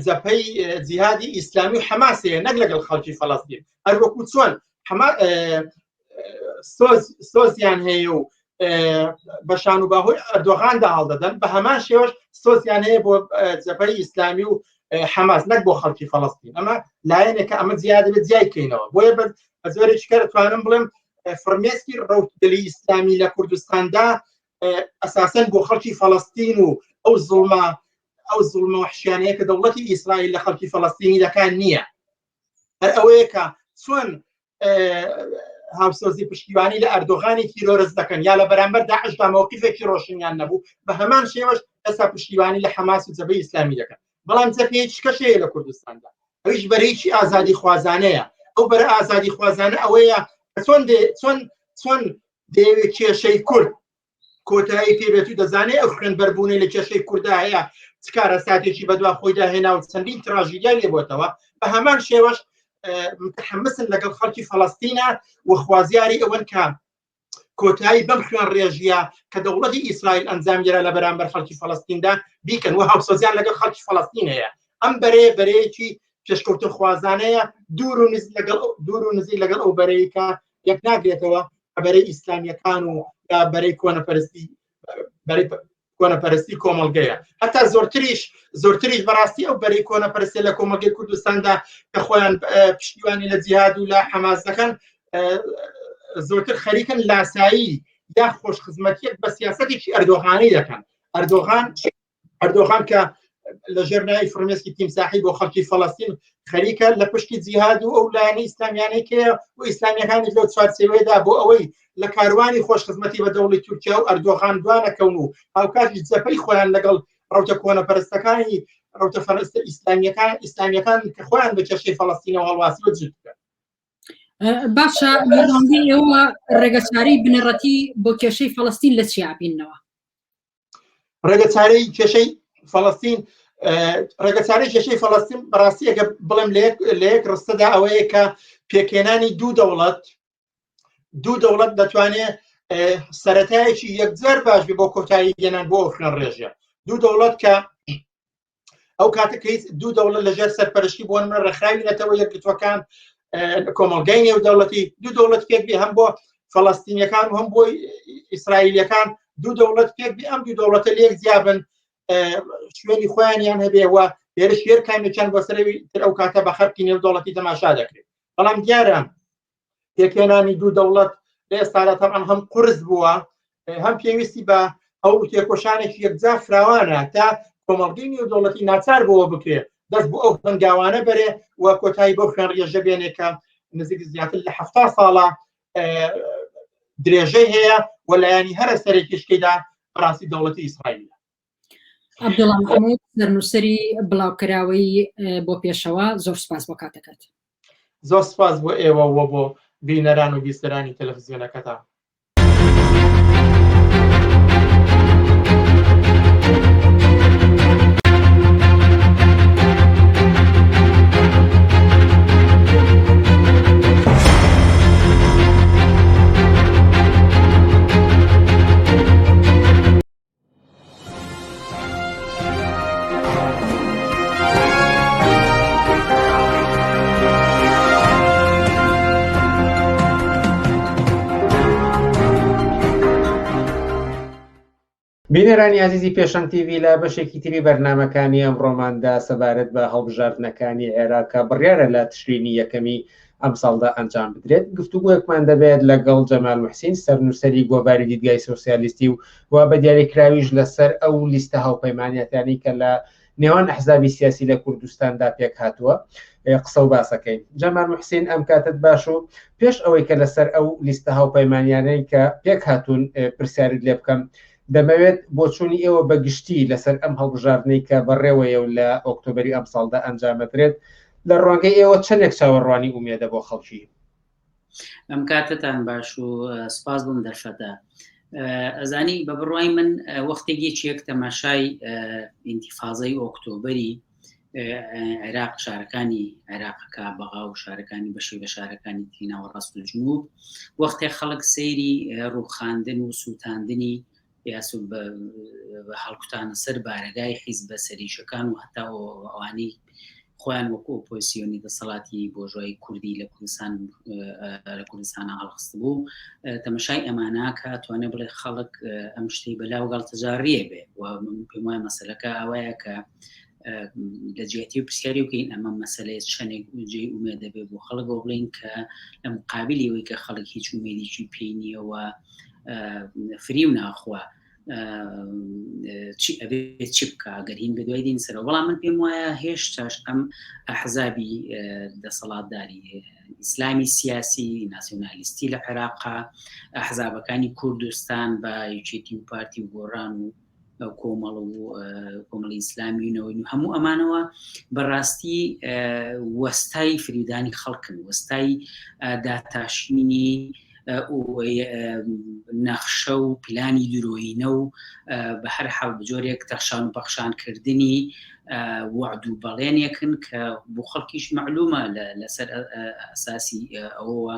جەپەی جیهادی ئیسلامی و حەماسەیە نەک لەگەڵ خەڵکی فەڵەستین. هەر وەکو چۆن سۆزیان هەیە و بەشان و باهۆی ئەردۆغاندا هەڵدەدەن بە هەمان شێوەش سۆزیان هەیە بۆ جەپەی ئیسلامی و حەماس نەک بۆ خەڵکی فەڵەستین. ئەمە لایەنێکە ئەمە زیادە بێت جیای بکەینەوە. بۆیە بە زۆرێکی کە دەتوانم بڵێم فرمێسکی ڕەوتگەلی ئیسلامی لە کوردستاندا ئەساسەن بۆ خەڵکی فەڵەستین و ئەو زوڵمە وحشیانەیە کە دەوڵەتی ئیسرائیل لە خەڵکی فەڵەستینی دەکات نییە. هەر ئەوەیە کە چۆن هاوسۆزی پشتیوانی لە ئەردۆغانی تیرۆرس دەکەن یا لە بەرامبەر داعشدا مەوقیفێکی ڕۆشنیان نەبوو بە هەمان شێوەش ئێستا پشتیوانی لە حەماس و جەبهەی ئیسلامی دەکەن. بەڵام جەپەیەکی کەشەیە لە کوردستاندا، ئەویش بەرەیکی ئازادی خوازانەیە. ئەو بەرە ئازادی خوازانە ئەوەیە چۆن دەیەوێت کێشەی کورد کۆتایی پێبێت و دەزانێت ئەو خوێنبەربوونی لە کێشەی کووردا هەیە چ کارە ساتێکی بەدوا خۆیدا هێنا و چەندین تراژیدیا لێبووتەوە. بە هەمان شێوەش متحمسن لەگەڵ خەڵکی فەڵەستینە و خوازیاری ئەوەن کە کۆتایی بەم خوێن ڕێژیە کە دەوڵەتی ئیسرائیل ئەنجامگیرە لە بەرامبەر خەڵکی فەڵەستیندا بیکەن و هاوسۆزیان لەگەڵ خەڵکی فەڵەستین هەیە. ئەم بەرەیەکی پێشکەوتن خوازانەیە دوور و نزیک لەگەڵ ئەو بەرەیەکە یەک ناگرێتەوە کە بەرەی ئیسلامیەکان و یا بەرەی کۆنەپەرستی کۆمەڵگەیە. هەتا زۆرتریش بەڕاستی ئەو بەرەی کۆنەپەرستی لە کۆمەڵگەی کوردستاندا کە خۆیان پشتیوانی لە جیهاد و لە حەماس دەکەن زۆرتر خەریکن لاسایی یا خۆشخزمەتیەک بە سیاسەتێکی ئەردۆغانی دەکەن. ئەردۆغان کە لە ژێرناوی فرمێسکی تیمساحی بۆ خەڵکی فەڵەستین خەریکە لە پشتی جیهاد و ئەو لایەنی ئیسلامیانەیەکەیە و ئیسلامیەکانی لەو چوارچێوەیەدا بۆ ئەوەی لە کاروانی خۆشخزمەتی بە دەوڵەتی تورکیا و ئەردۆغان دوانەکەون و هاوکاتی جەپەی خۆیان لەگەڵ ڕەوتە کۆنەپەرستەکانی ڕەوتە فەرستە ئیسلامیەکان کە خۆیان بە کێشەی فەڵەستینەوە هەڵواسیوە جوت بکەن. باشە لەڕۆنگی ئێوە ڕێگەچارەی بنەڕەتی بۆ کێشەی فەڵەستین لە چیا بینەوە؟ ڕێگەچارەی کێشەی فەڵەستین ڕێگەچارەی کێشەی فەڵەستین بەڕاستی ئەگە بڵێم لە یەک ڕستەدا ئەوەیە کە پێکێنانی دوو دەوڵەت دەتوانێت سەرەتایەکی یەکجار باش بێ بۆ کۆتایی گەێنان بۆ خوێن ڕێژە. دوو دەوڵەت کە ئەو کاتێک دوو دەوڵەت لەژێر سەرپەرشتی بۆ نمونە ڕێکخراوی نەتەوە یەکگرتوەکان کۆمەڵگەی نێو دەوڵەتی دوو دەوڵەت پێک بێ هەم بۆ فەڵەستینیەکان و هەم بۆ ئیسرائیلیەکان دوو دەوڵەت پێک بێ ئەم دوو دەوڵەتە لێک زیابن شوێنی خۆیانیان هەبێەوە لێرە شێر کامێکیان بۆ سەرەوی تر ئەو کاتە بە خەرکی نێو دەوڵەتی تەماشا دەکرێت. بەڵام دیارە پێکێنانی دوو دەوڵەت لە ئێستادا تەمان هەم قورس بووە هەم پێویستی بە ئەو تێکۆشانێکی یەکجار فراوانە تا کۆمەڵگەی نێو دەوڵەتی ناچار بۆەوە بکرێت دەست بۆ ئەو هەنگاوانە بەرێ و کۆتایی بۆ خوێن ڕێژە بێنێکە نزیک زیاتر لە 70 ساڵە درێژەی هەیە و لایانی هەرە سەرێکیشکەیدا ڕاستی دەوڵەتی ئیسرائیل. عەبدوڵڵا محەممەد سەرنووسەری بڵاوکراوەی بۆ پێشەوە زۆر سپاس بۆ کاتەکەت. زۆر سپاس بۆ ئێوە و بۆ بینەران و بیستەرانی تەلەڤیزیۆنەکەتان. بینەرانی عزیزی پێشەنگ تیڤ لە بەشێکی تری بەرنامەکانی ئەمڕۆماندا سەبارەت بە هەڵبژاردنەکانی عێراقە بڕیارە لە تشرینی یەکەمی ئەم ساڵدا ئەنجام بدرێت. گفتوگویەکمان دەبێت لەگەڵ جەمال محسین سەرنووسەری گۆباری دیدگای سۆسیالیستی و بە دیاریکراویش لەسەر ئەو لیستە هاوپەیمانیەتانی کە لە نێوان ئەحزابی سیاسی لە کوردستاندا پێک هاتووە قسە و باسەکەین. جەمال محسین ئەم کاتت باش و پێش ئەوەی کە لەسەر ئەو لیستە هاوپەیمانیانەی کە پێک هاتوون پرسیارت لێ بکەم، دەمەوێت بۆچوونی ئێوە بەگشتی لەسەر ئەم هەڵبژاردنەی کە بەڕێوەیە و لە ئۆکتۆبری ئەم ساڵدا ئەنجامەدرێت لە ڕوانگەی ئێوە چەندێک چاوەڕوانی ئومێدە بۆ خەڵکی؟ ئەم کاتتان باش و سپاس بووم دەرفەتە. ئەزانی بە بڕوای من وەختێکی چێک تەماشای ئینتیفازەی ئۆکتۆبری عێراق شارەکانی عێراقەکە بەغا و شارەکانی بەشی بە شارەکانی تیناوە ڕاست و جنوب وەختێک خەڵک سەیری ڕووخاندن و سووتاندنی یاسو بە هەڵکوتانە سەر بارەگای حیزب بە سەریشەکان و هەتا ئەوانەی خۆیان وەکو ئۆپۆزیسیۆنی دەسەڵاتی بۆژۆی کوردی لە کوردستانە هەڵخست بوو تەمەشای ئەماناکە توانێت بڵێ خەڵک ئەم شتەی بەلاو گاڵتەجاریە بێ و پێم وایە مەسەلەکە ئەوەیە کە لە جێتی و پرسیاری بکەین ئەمە مەسەلەیە چەندێک جێ ئومێد دەبێت بۆ خەڵک بۆ بڵین کە لە مقابلی ئەوەی کە خەڵک هیچ ئومێدیی پێی نییەوە فری و ناخوا چی ئەبێت چی بکە گەر هین بە دوای دین سەرەوە. بەڵام من پێم وایە هێشتاش ئەم ئەحزابی دەسەڵاتداری ئیسلامی سیاسی ناسیۆنالیستی لە عێراقا ئەحزابەکانی کوردستان بە یەکێتی و پارتی و گۆڕان و کۆمەڵی ئیسلامیونەوەی و هەموو ئەمانەوە بەڕاستی وەستای فریودانی خەڵکن، وەستای داتاشینی نەخشە و پلانی درۆینە و بە هەر حاڵ بجۆرێک تەخشان و بەخشانکردنی وعد و بەڵێنێکن کە بۆ خەڵکیش معلومە لەسەر ئەساسی ئەوەوە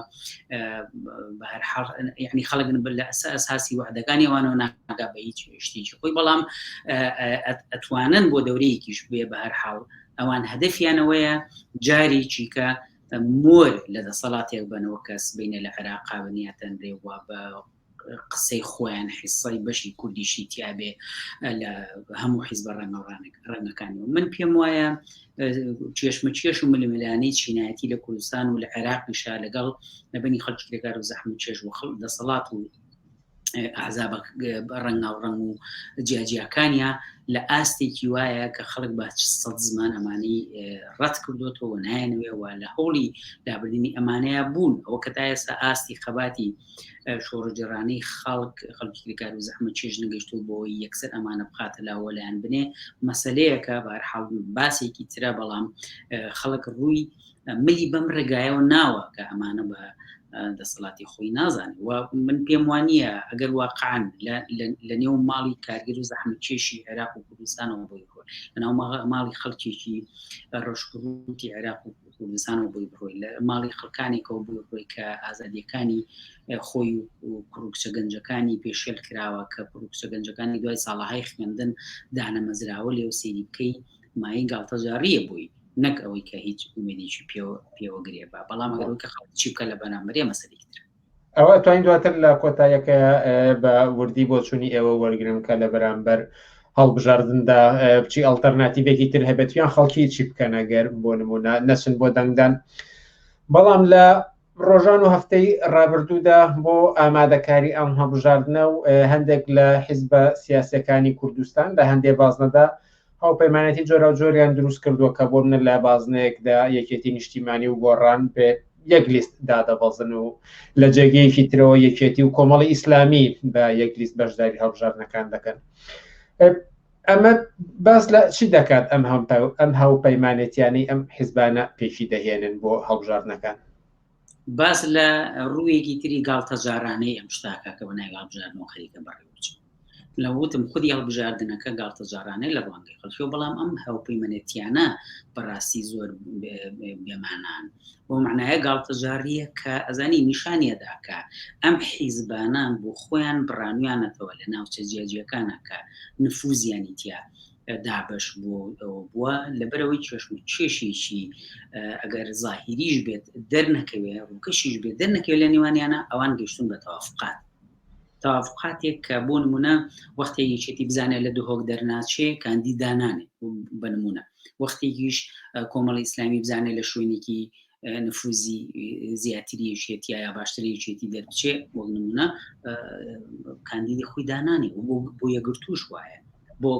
بە هەر حاڵ یعنی خەڵکن لە ئەساسی وعدەکانی ئەوانەوە ناگا بە هیچ شتێکی خۆی، بەڵام ئەتوانن بۆ دەورەیەکیش بێ بە هەر حاڵ ئەوان هەدەفیانەوەیە جاری چیکە مۆر لە دەسەڵاتێک بنەوە کەس بینە لە عێراقا بنیاتەنرێ وە بە قسەی خۆیان حیسەی بەشی کوردیشی تیابێ لە هەموو حیزب ڕەنگەکانی. من پێم وایە چێشمە چێش و ململانەی چینایەتی لە کوردستان و لە عێراقیشا لەگەڵ لەبنی خەڵکی لەگار و زەحمت چێژ و دەسەڵات و ئەحزاب ڕەنگاوڕەنگ و جیاجیاکانیە لە ئاستێکی وایە کە خەڵک بە سەد زمان ئەمانەی ڕەت کردوێتەوە نایەنوێەوە لە هەوڵی دابردنی ئەمانەیە بوون. ئەوە کە تا ئێستا ئاستی خەباتی شۆڕجێڕانەی خەڵکی لەکار و زەحمت چێژ نەگەیشتو بۆی یەکسەر ئەمانە بخاتە لاوە لایەن بنێ مەسەلەیەکە بە هەر حاڵ باسێکی ترە، بەڵام خەڵک ڕووی ملی بەم ڕێگایەوە ناوە کە ئەمانە بە دەسەڵاتی خۆی نازانێت. و من پێم وانە ئەگەر واقعاً لە نێو ماڵی کارگر و زەحمت چێشی عێراق و کوردستانەوە بۆی بڕۆی، لەناو ماڵی خەڵکێکی ڕۆژکردوتی عێراق و کوردستانەوە بۆی بڕۆی، لە ماڵی خەڵکانێکەوە بۆی بڕۆی کە ئازادیەکانی خۆی و کوڕکچە گەنجەکانی پێشێل کراوە کە کوڕکچە گەنجەکانی دوای ساڵەهای خوێندن دانەمەزراوە لێو سەیری بکەی مای گاڵتەجاریە بووی، نەک ئەوەی کە هیچ ئومێدێکی پێوە گرێ بە. بەڵام ئەگەر کە خەڵک چی بکە لە بەرامبەرێ مەسەلەیەکی ترە. ئەوە توانین دواتر لە کۆتاییەکە بە وردی بۆ چوونی ئێوە وەرگرم کە لە بەرامبەر هەڵبژاردندا بچی ئەڵتەرناتیڤێکی تر هەبێتیان خەڵکی چی بکەنە گەر بۆ نمونە نەچن بۆ دەنگدان. بەڵام لە ڕۆژان و هەفتەی ڕابردوودا بۆ ئامادەکاری ئەم هەڵبژاردنە و هەندێک لە حیزبە سیاسەکانی کوردستان لە هەندێک بازنەدا هاوپەیمانەتی جۆرا و جۆریان دروست کردووە کە بۆ منە لە بازنەیەکدا یەکێتی نیشتیمانی و گۆڕان بێ یەک لیست دادەبەزن و لە جێگەیەکی ترەوە یەکێتی و کۆمەڵی ئیسلامی بە یەک لیست بەشداری هەڵبژاردنەکان دەکەن. ئەمە باس لە چی دەکات ئەم هاوپەیمانێتیانەی ئەم حیزبانە پێشی دەهێنن بۆ هەڵبژاردنەکان؟ باس لە ڕوویەکی تری گاڵتەجارانەی ئەم شتاکە کە بەنای هەڵبژاردنەوە خەریکە بەڕێوەچوو لە وتم خودی هەڵبژاردنەکە گاڵتەجارانەی لە ڕوانگەی خەڵکیەوە، بەڵام ئەم هاوپەیمانێتیانە بەڕاستی زۆر بێمانان بۆ معنایە گاڵتەجاریە کە ئەزانی نیشانیەدا کە ئەم حیزبانان بۆ خۆیان بڕانویانەتەوە لە ناوچە جیاجیەکانە کە نفوزیانی تیا دابش بووە لەبەرەوەی چێشم چێشێکی ئەگەر زاهیریش بێت دەرنەکەوێ ڕووکەشیش بێت دەرنەکەوێت لە نێوانیانە ئەوان گەشتون بە تاافقاتێک کە بۆ نمونە وەختێ یەکێتی بزانێت لە دوهۆک دەرناچێ کاندی دانانێ بە نمونە وەختێکیش کۆمەڵی ئیسلامی بزانێت لە شوێنێکی نفوزی زیاتریشێتی یا باشترێکێتی دەربچێ وەک نمونە کاندیدی خۆی دانانی بۆ یەگرتوش وایە بۆ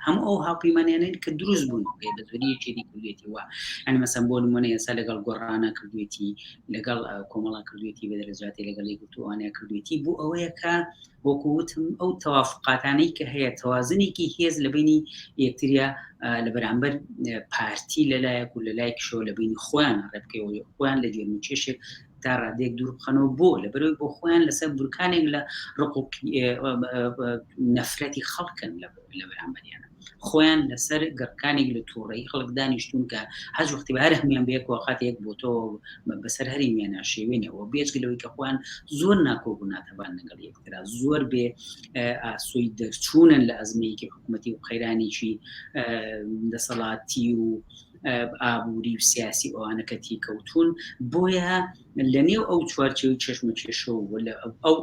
هەموو ئەو هاوپەیمانیانەی کە دروست بوون بە زۆریەکێتی کردوێتی وە ئەنی مەسەن بۆ نمونە ئێستا لەگەڵ گۆڕانە کردوێتی لەگەڵ کۆمەڵا کردوێتی بە دەرەجاتی لەگەڵ یەکگرتووانەیە کردوێتی بۆ ئەوەیە کە وەکووتم ئەو تەوافقاتانەی کە هەیە تەوازنێکی هێز لە بینی یەکتریا لە بەرامبەر پارتی لەلایەک و لەلایەکشەوە لە بینی خۆیان ڕێبکەوە خۆیان لە جێرمچێشێک تا ڕادێک دوور بخەنەوە بۆ لە بەرەوەی بۆ خۆیان لەسەر بورکانێک لە ڕقوق نەفرەتی خەڵکن لە بەرامبەریانە خۆیان لەسەر گەڕکانێک لە تووڕەیی خەڵک دانیشتون کە هەج وەختی بە هەر هەمیان بەیەک وەخاتێک بۆ تۆ بەسەر هەریمیان ناشێوێنەوە بێجگلەوەی کە خۆیان زۆر ناکۆبوو ناتەبان لەگەڵ یەکترا زۆر بێ ئاسۆی دەرچوونن لە ئەزمەیەکی حکوومەتی و خەیرانێکی دەسەڵاتی و ئابووری و سیاسی ئەوانەکەتی کەوتون بۆیە لە نێو ئەو چوارچێوی چشمە چێشەوە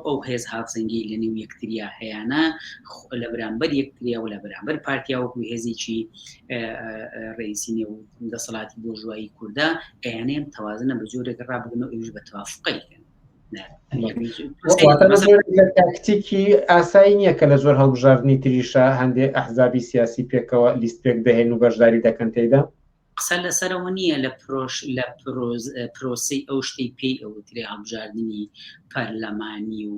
ئەو هێز هاوسەنگی لە نێو یەکتریا هەیەە لە بەرامبەر یەکتریا و لە بەرامبەر پارتیا وەکو هێزێکی ڕئیسی نێو دەسەڵاتی بۆ ژوایی کووردا ئەیانەیەم تەوازنە بە جۆرێک ڕابگرنەوە ئەوش بە تەوافقیکەن تاکتیکی ئاسایی نییە کە لە زۆر هەڵبژاردننی تریشە هەندێک ئەحزابی سیاسی پێکەوە لیستپێک دەهێن و بەشداری دەکەن تێدا قسە لەسەرەوە نییە لە پرۆسی ئەو شتەی پێی ئەوترێ هەڵبژاردننی پەرلەمانی و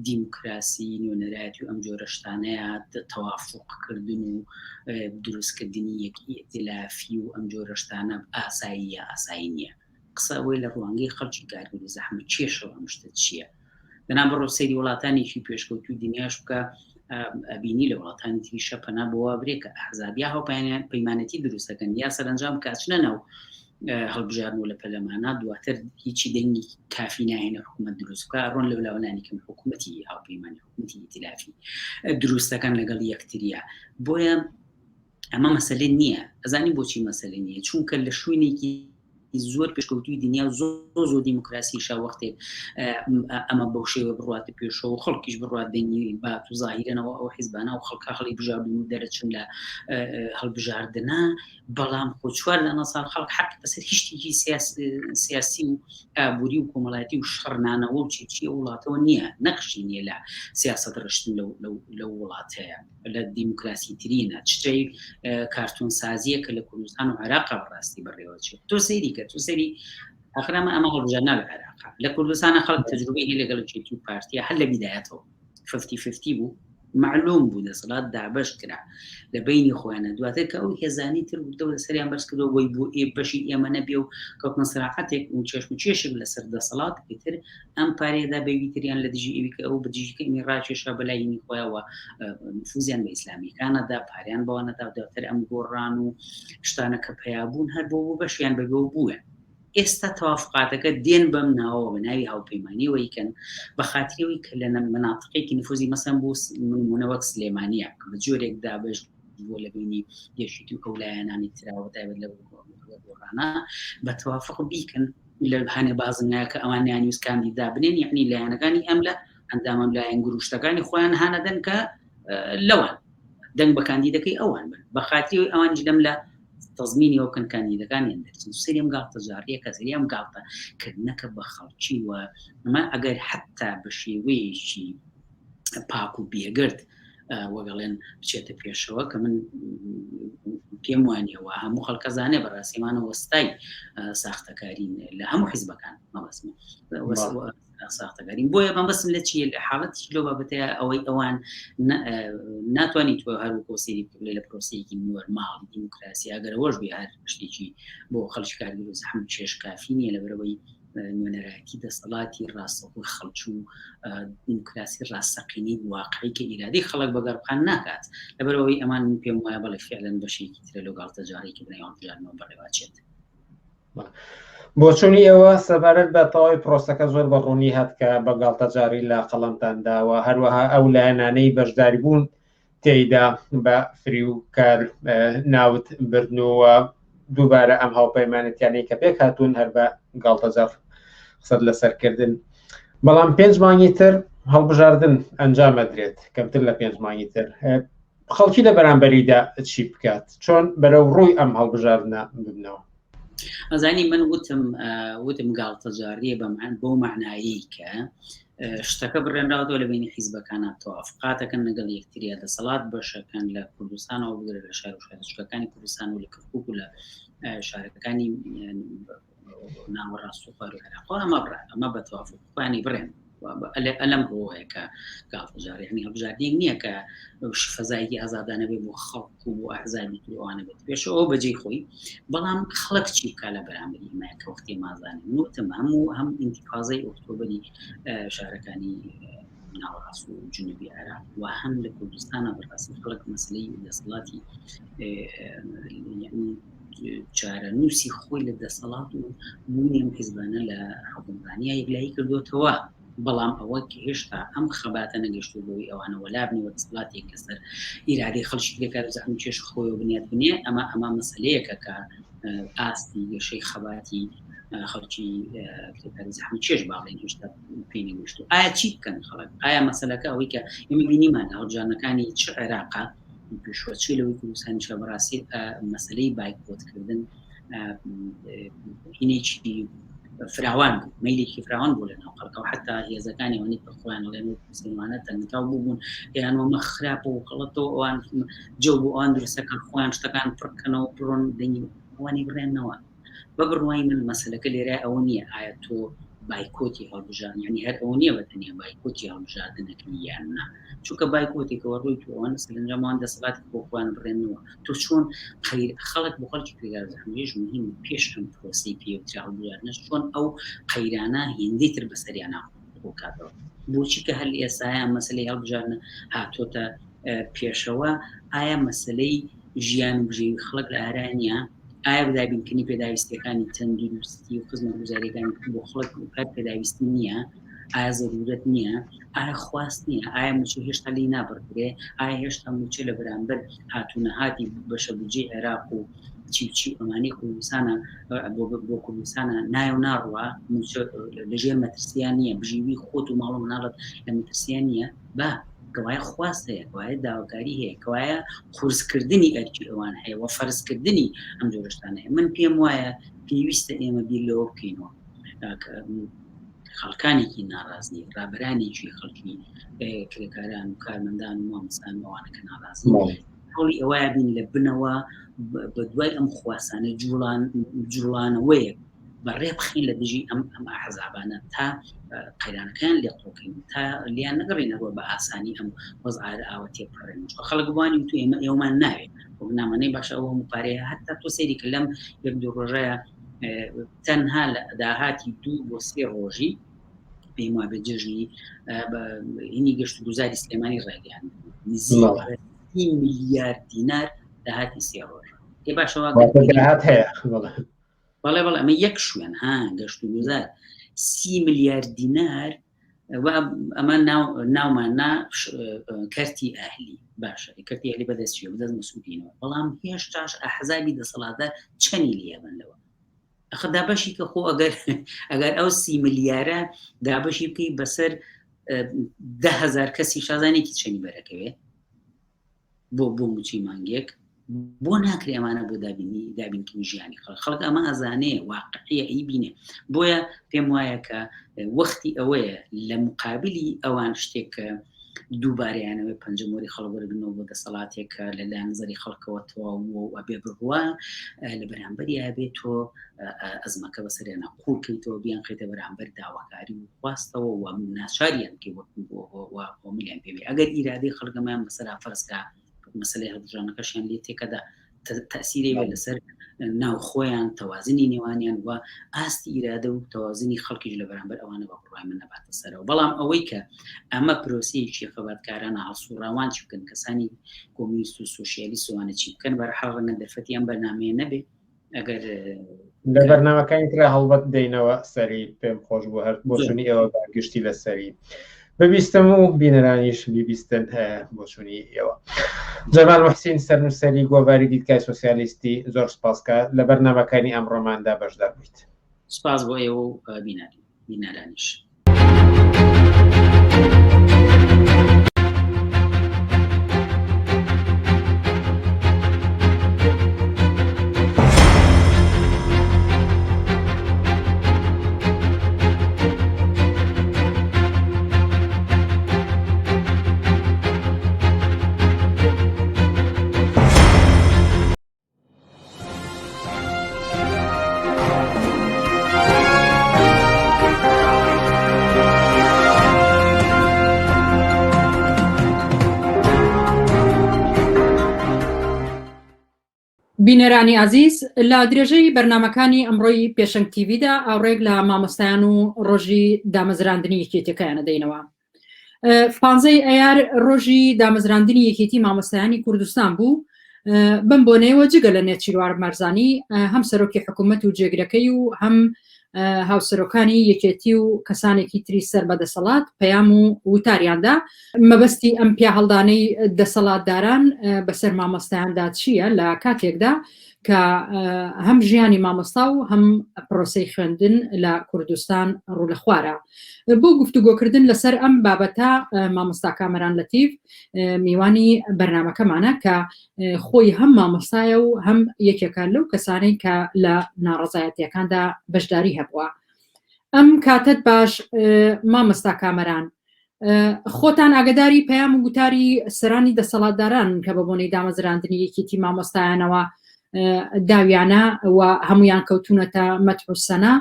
دیموکراسی نوێنەرایەتی و ئەم جۆرە شتانەیە تەوافقکردن و دروستکردنی یەکی ئێتلافی و ئەم جۆرە شتانە ئاسایی نییە قسە ئەوەی لە ڕوانگەی خەڵکی کارگەری زەحمەت چێشەوە ئەم شتە چییە بەنام بەڕۆ سەیری وڵاتانێکی پێشکەوتوی دنیاش بکە ئەبینی لە وڵاتانی تریشە پەنا بۆوە برێکە ئەحزابیا هاوپەیمانیان پەیمانەتی دروستەکەن یا سەرنجام کاچنە ناو هەڵبژاردن و لە پەرلەمانە دواتر هیچی دەنگی کافی ناهێنە حکوومەت دروستکە ڕۆن لە ولاوەلانێکم حکوومەتی هاوپەیمانی حکوومەتی ئیتلافی دروستەکان لەگەڵ یەکتریا بۆیە ئەمە مەسەلە نییە ئەزانی بۆچی مەسەلە نییە چونکە لە شوێنێکی زۆر پێشکەوتوی دنیا زۆر دیموکراسیشا وەختێک ئەمە بەو شێوە بڕاتە پێشەوە خەڵکیش بڕات دەنگی بات و زاهیرەنەوە ئەو حیزبانە و خەڵکە هەڵی بژاردن و دەرەچن لە هەڵبژاردنە بەڵام خۆ چوار لە نەساڵ خەڵک حق بەسەر هیچ سیاسی و ئابووری و کۆمەڵایەتی و شەڕنانەوە و چی وڵاتەوە نییە نەقشی نییە لە سیاست ڕشتن لە وڵاتەیە لە دیموکراسی ترینە شتەی کارتون سازیە کە لە کوردستان و عێراق بەڕاستی بەڕێوەچێت تۆ سەیری کە تو سەری ئاخرامە ئەمە هەڵبژاردنە لە عێراق لە کوردستانە خەڵک تەجروبەی هەیە لەگەڵ چێتی و پارتیە هەر لە بیدایەتەوە 50-50 بوو معلوم بوو دەسەڵات دابەش کرا لە بینی خۆیانە دواتر کە ئەو هێزانی تر بوو سەریان بەرز کردەوە بۆی بۆ بەشی ئێمە نەبێ و کەوتنە سەراحەتێک و چێشم و چێشک لەسەر دەسەڵات بێتر ئەم پارێدا بەویتریان لە دژی ئەوی کە ئەو بەدژیکەی ڕاکێشە بەلایینی خۆیەوە نفوزیان بە ئیسلامیەکانەدا پاریان بەوانەدا دواتر ئەم گۆڕان و شتانە کە پەیابوون هەر بۆ بەشیان بەبێ بووە ئێستا تەوافقاتەکە دێن بەم ناوەوە بە ناوی هاوپەیمانیەوە یکەن بە خاتریەوەی کە لە مناطقێکی نفوزی مەسەن بۆ نمونە وەک سلێمانیە کە بە جۆرێک دابەش بۆ لە بینی یەشیتی و ئەولایەنانی تراوە تایبەت لە گۆڕانە بە تەوافق بیکەن لە هەنێ بازنایە کە ئەوانیان ویسکاندی دابنێن یعنی لایەنەکانی ئەم لە ئەندامەم لایەن گروشتەکانی خۆیان هانەدەن کە لەوان دەنگ بە کاندیدەکەی ئەوان بن بە خاتریەوەی ئەوانیش لەم لە تەزمینی ئەو کاندیدەکانیان دەرچن سەریم گاڵتە جاریە کە سەریم گاڵتە کردنەکە بە خەڵکی وە ئەمە ئەگەر حتا بە شێوەیەکی پاک و بێگرت وەگەڵێن بچێتە پێشەوە کە من پێم وانیەوە هەموو خەڵکە زانێ بەڕاستیمانە وەستای ساختەکارین لە هەموو حیزبەکان مەبەستمە ساختەکارین بۆیە مەبەستم لە چیە لە حاڵەتی لەو بابەتەیە ئەوەی ئەوان ناتوانیت هەروەکو سەیری بکەیت لە پرۆسەیەکی نۆرماڵ دیموکراسی ئەگەرەوەش بێ هەر شتێکی بۆ خەڵکی کارگر و زەحمەت چێش کافی نییە لەبەرەوەی نوێنەرایەتی دەسەڵاتی ڕاستەوخۆی خەڵکی و دیموکراسی ڕاستەقینی واقعی کە ئیرادی خەڵک بەگەڕبخان ناکات لەبەرەوەی ئەمان پێم وایە بەڵێ فعلەن بەشێکی ترە لەو گاڵتە جارێکی بنای هەڵبژاردنەوە بەڕێواچێت بۆچوونی ئێوە سەبارەت بە تەواوی پرۆسەکە زۆر بەڕوونی هات کە بە گاڵتە جاری لە قەڵەمتانداوە هەروەها ئەو لایەنانەی بەشداری بوون تێیدا بە فری و کار ناوت بردنەوە دووبارە ئەم هاوپەیمانەتیانەی کە پێک هاتوون هەر بە گاڵتەجار قسەت لەسەرکردن بەڵام 5 مانگی تر هەڵبژاردن ئەنجامەدرێت کەمتر لە 5 مانگی تر خەڵکی لە بەرامبەریدا چی بکات چۆن بەرەو ڕووی ئەم هەڵبژاردنە ببنەوە ئەزانی من وتم گاڵتەجاریە بۆ معنایی کە شتەکە بڕێنراوەوە لە بینی حیزبەکانە تەوافقاتەکەن لەگەڵ یەکتریە دەسەڵات بەشەکەن لە کوردستانەوە بگرێت لە شار و شارەچکەکانی کوردستان و لە کەرکووک و لە شارەکانی ناوەڕاست و خوار و عێراق ئەمە بە تەوافقانی بڕێن ئەلەم ڕۆیە کە گاڵتەجاریانی هەڵبژاردنێک نییە کە فەزایەتی ئازادانە بێ بۆ خەڵک و بۆ ئەحزابی ئەوانە بێت پێشەوە بەجێی خۆی بەڵام خەڵک چی بکات لە بەرامبەری ئەمە کە وەختی مازانێ وتم هەم ئینتیفاضەی ئۆکتۆبەری شارەکانی ناوەڕاست و جنوبی عێراق و هەم لە کوردستانە بەڕاستی خەڵک مەسلەی دەسەڵاتی چارە نووسی خۆی لە دەسەڵات و بوونی حیزبانە لە حکومڕانیە یەکلایی کردوتەوە بەڵام ئەوە کە هێشتا ئەم خەباتە نەگەشتو بۆی ئەوانە وەلابنی وە دەسەڵاتێک لەسەر ئیرادەی خەڵکی لێکات زەحم چێش خۆی و بنیات بنێ ئەمە مەسەلەیەکە کە ئاستی گەشەی خەباتی خەڵکی زەحم چێش باڵێن هێشتا پێی نەگەشتو ئایا چی بکەن خەڵک ئایا مەسەلەکە ئەوەی کە ئێمە بینیمان هەڵبژاردنەکانی چ عێراقا پێشوەچی لەوەی کوردستان چە بەڕاستی مەسەلەی بایکۆتکردن هینێکی فراوان بوو مەیلێکی فراوان بوو لە ناو خەڵکەوە حتا هێزەکانی ئەوانەی بە خۆیان ئەڵێن مسلمانە تەنگتاو بوون یانوەمە خراپە و غەڵەتەوە ئەوان جەو بۆ ئەوان دروستەکان خۆیان شتەکان پڕکەنەوە بڕۆن دەنگی ئەوانی بڕێنەوە بە بڕوای من مەسەلەکە لێرە ئەوە نییە ئایا تۆ بایکۆتی هەڵبژاردن یعنی هەر ئەوە نییە بەتەنیا بایکۆتی هەڵبژاردنەکەی یان نا چونکە بایکۆتێکەوە ڕووی تو ئەوان سەرنجەمان دەسەڵاتی بۆ خۆیان بڕێنەوە تۆ چۆن خەڵک بۆ خەڵکی پێگار زەحمێژ مهم پێش ئەم پرۆسی پێوترا هەڵبژاردنە چۆن ئەو قەیرانە هێندەی تر بەسەریان بۆ کاتەوە بۆچی کە هەر ئێستاە مەسلەی هەڵبژاردنە هاتۆتە پێشەوە ئایا مەسلەی ژیان بژێوی خەڵک لە ئارانیە ئایا بدابینکردنی پێداویستیەکانی تەندروستی و خزمەتگوزاریەکانی بۆ خەڵک پێداویستی نییە ئایا زەرورەت نییە ئایا خواست نییە ئایا موچە هێشتا لی نابڕدرێ ئایا هێشتا موچە لە بەرامبەر هاتوونەهاتی بەشە بجێ عێراق و چی ئەمانی کوردستانە بۆ کوردستانە نایە و ناڕوە لەژێر مەترسیان نییە بژیوی خۆت و ماڵ و مناڵت لە مەترسیان نییە با کەوایە خواست هەیە کەوایە داواکاری هەیە کەوایە قورسکردنی ئەرکی ئەوان هەیە و فەرزکردنی ئەم جۆرەشتانە هەیە من پێم وایە پێویستە ئێمە بیر لەوە بکەینەوە خەڵکانێکی ناڕازی ڕابرانێکی خەڵکی کرێکاران و کارمەندان و مامۆستان ئەوانەکە ناڕازی هەوڵی ئەوەیە بین لە بنەوە بە دوای ئەم خواسانە جوڵانەوەیە بەڕێ بخین لە دژی ئەم ئەحزابانە تا قەیرانەکان لێ قۆکەین تا لیان نەگەڕێنەوە بە ئاسانی ئەم وەزعارە ئاوە تێپەڕێن خەڵک بوانی تو ئێوەمان ناوێت نامانەی باشە ئەوە مپارەیە هەتا تۆ سەیری کە لەم یەک دوو ڕۆژەیە تەنها لە داهاتی 2 بۆ 3 ڕۆژی پێم وایە بە جژنی هینی گەشت و گوزاری سلێمانی ڕێگەیان 30 میلیارد دینار داهاتی 3 ڕۆژ ێ باشەوە هەیە بەڵێ ئەمە یەک شوێن گەشت و گوزار 30 میلیارد دینار ئەمە ناوماننا کەرتی ئاهلی باشە کەرتی ئەهلی بەدەستیوە بەدەست مەسئولینەوە بەڵام هێشتاش ئەحزابی دەسەڵاتدار چەندی لێبنەوە ئەخە دابەشی کە خۆ ئەگەر ئەو 30 میلیارە دابەشی بکەی بەسەر 10,000 کەسی شازانێکی چەنی بەرەکەوێ بۆ موچی مانگێک بۆ ناکرێ ئەمانە بۆ دابینکردنی ژیانی خەڵک ئەمە ئەزانەیە واقعیە ئەی بینێ بۆیە پێم وایە کە وەختی ئەوەیە لە مقابلی ئەوان شتێک کە دووبارەیانەوەی پەنجەمۆری خەڵوەرگنەوە بۆ دەسەڵاتێکە لەلایەن نزەری خەڵکەوە تەواو ئەبێ بڕوا لە بەرامبەری ئابێت تۆ ئەزمەکە بەسەریانە قوڵکەیتەوە بیان خێتە بەرامبەر داواکاری و خواستەوە و ناچاریان کە وەکو ملیان پێوێ ئەگەر ئیرادەی خەڵکەمان بەسەرا فەرزکە مەسەلەی هەڵبژاردنەکەشیان لێ تێکەدا تەسیری بێ لەسەر ناو خۆیان تەوازنی نێوانیان وە ئاستی ئیرادە و تەوازنی خەڵکیش لە بەرامبەر ئەوانە بە بڕوای من نەباتە سەرەوە بەڵام ئەوەی کە ئەمە پرۆسەیەکی خەباتکارانە هەڵسوڕاوان چی بکەن کەسانی کۆمونیست و سۆشیالیست وانە چی بکەن بەرحاڵ ڕەنگە دەرفەتیان بەرنامەیە نەبێ ئەگەر لە بەرنامەکانی ترە هەڵبەت دەینەوە سەری پێم خۆش بۆ هەر بۆچوونی ئێوە گشتی لە سەری ببیستم و بینەرانیش بیبیستن بۆ چوونی ئێوە جەمال موحسین سەرنووسەری گۆڤاری دیدگای سۆسیالیستی زۆر سپاسکە لە بەرنامەکانی ئەمڕۆماندا بەشدار بوویت سپاس بۆ ئێوە و بینەرانیش بینەرانی عزیز لە درێژەی بەرنمەکانی ئەمڕۆی پێشنگ تیڤدا ئاوڕێک لە مامۆستایان و ڕۆژی دامەزراندنی یەکێتیەکەیانە دەینەوە. 15 ئەیار ڕۆژی دامەزراندنی یەکێتی مامۆستایانی کوردستان بوو. بم بۆنەوە جگە لە نێچیروار مەرزانی هەم سەرۆکی حکوومەت و جێگرەکەی و هەم هاوسەرۆکانی یەکێتی و کەسانێکی تری سەر بەدەسەڵات پەیام و وتاریاندا مەبەستی ئەم پیا هەڵدانەی دەسەڵاتداران بەسەر مامۆستایاندا چییە لە کاتێکدا کە هەم ژیانی مامۆستا و هەم پرۆسەی خوێندن لە کوردستان ڕوو لە خوارە. بۆ گفتوگۆکردن لەسەر ئەم بابەتە مامۆستا کامەران لەتیف میوانی بەرنمەکەمانە کە خۆی هەم مامۆستایە و هەم یەکێکە لەو کەسانەی کە لە ناڕەزایەتیەکاندا بەشداری هەبووە. ئەم کاتت باش مامۆستا کامەران، خۆتان ئاگداری پەیام و گوتاری سەرانی دەسەڵاتداران کە بە بۆنەی دامەزراندنی یەکێتی مامۆستایانەوە داویانە و هەمویان کەوتونەتە مەتحوسەنە،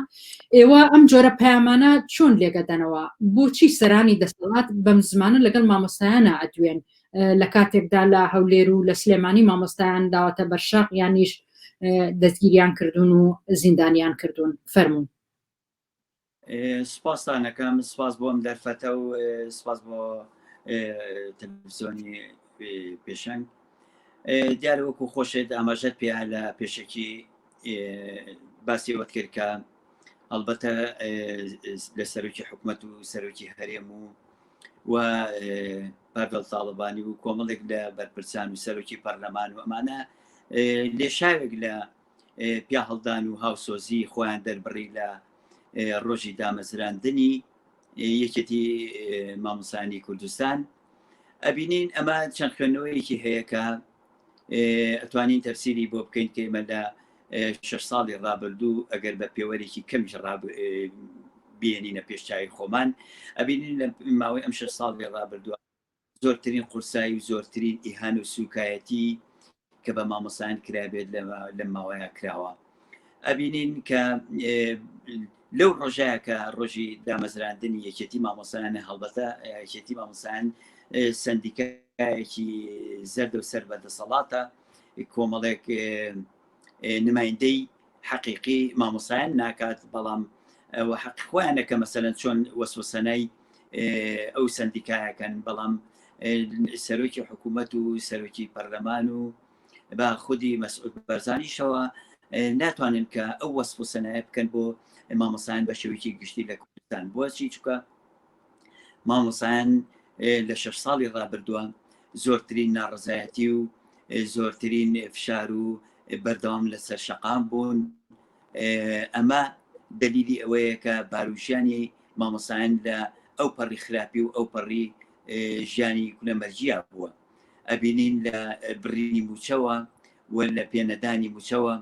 ئێوە ئەم جۆرە پەیامانە چۆن لێگەدەنەوە؟ بۆچی سەرانی دەسەڵات بەم زمانە لەگەڵ مامۆستایانە ئەدوێن لە کاتێکدا لە هەولێر و لە سلێمانی مامۆستایان داوەتە بەرشاق یانیش دەستگیریان کردوون و زیندانیان کردوون؟ فەرموون. سپاسانەکەم، سپاس بۆ ئەم دەرفەتە و سپاس بۆ تەلەڤیزیۆنی پێشەنگ. دیارە وەکو خۆشێت ئاماژەت پێ لە پێشێکی باسی ئەوەت کرد کە ئەلبەتە لە سەرۆکی حکوومەت و سەرۆکی هەرێم و پاڤێڵ تاڵبانی و کۆمەڵێک لە بەرپرسان و سەرۆکی پەرلەمان و ئەمانە لێشاوێک لە پیا هەڵدان و هاوسۆزی خۆیان دەربڕی لە ڕۆژی دامەزراندنی یەکێتی مامۆستایانی کوردستان. ئەبینین ئەمە چەند خوێندنەوەیەکی هەیە کە ئەتوانین تەفسیری بۆ بکەین کە ئێمە لە 6 ساڵی ڕابردوو ئەگەر بە پێوەرێکی کەمیش بێنینە پێشچاوی خۆمان، ئەبینین لە ماوەی ئەم 6 ساڵی ڕابردووە زۆرترین قورسایی و زۆرترین ئیهان و سوکایەتی کە بە مامۆستایان کرابێت لە ماوەیە کراوە. ئەبینین کە لەو ڕۆژەیە کە ڕۆژی دامەزراندنی یەکێتی مامۆستایانە هەڵبەتە یەکێتی مامۆستایان سندیکایەکی زەردە و سەر بەدەسەڵاتە، کۆمەڵێک نمایندەی حەقیقی مامۆستایان ناکات، بەڵام حەق خۆیانە کە مەسەلەن چۆن وەسوسەنەی ئەو سندیکایەکەن، بەڵام سەرۆکی حکوومەت و سەرۆکی پەرلەمان و با خودی مەسعود بەرزانیشەوە ناتوانن کە ئەو وەسوسەنایە بکەن بۆ مامۆستایان بە شێوەیەکی گشتی لە کوردستان. بۆچی؟ چونکە مامۆستایان لە 6 ساڵی ڕابردووە زۆرترین ناڕزایەتی و زۆرترین فشار و بەردەوام لەسەر شەقام بوون. ئەمە دلیلی ئەوەیە کە باروشیانی مامۆستایان لە ئەو پەڕی خراپی و ئەو پەڕی ژیانی کولەمەرجیا بووە. ئەبینین لە بڕینی موچەوە و لە پێنەدانی موچەوە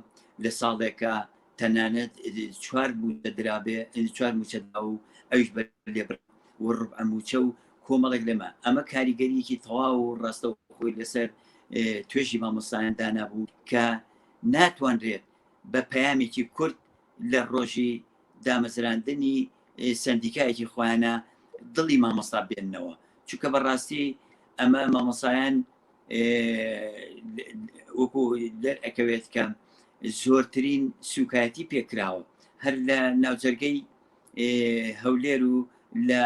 لە ساڵێکە تەنانەت 4 درابێ 4 موچەدا و ئەوش بە لێبر و ڕبع موچە و کۆمەڵێک لەمە. ئەمە کاریگەریەکی تەواو و ڕاستە خۆی لەسەر توێژی مامۆستایاندا نەبوو کە ناتوانرێت بە پەیامێکی کورد لە ڕۆژی دامەزراندنی سندیکایەکی خۆیانە دڵی مامۆستا بێننەوە، چونکە بەڕاستی ئەمە مامۆستایان وەکو دەرئەکەوێت کە زۆرترین سوکایەتی پێکراوە هەر لە ناوجەرگەی هەولێر و لە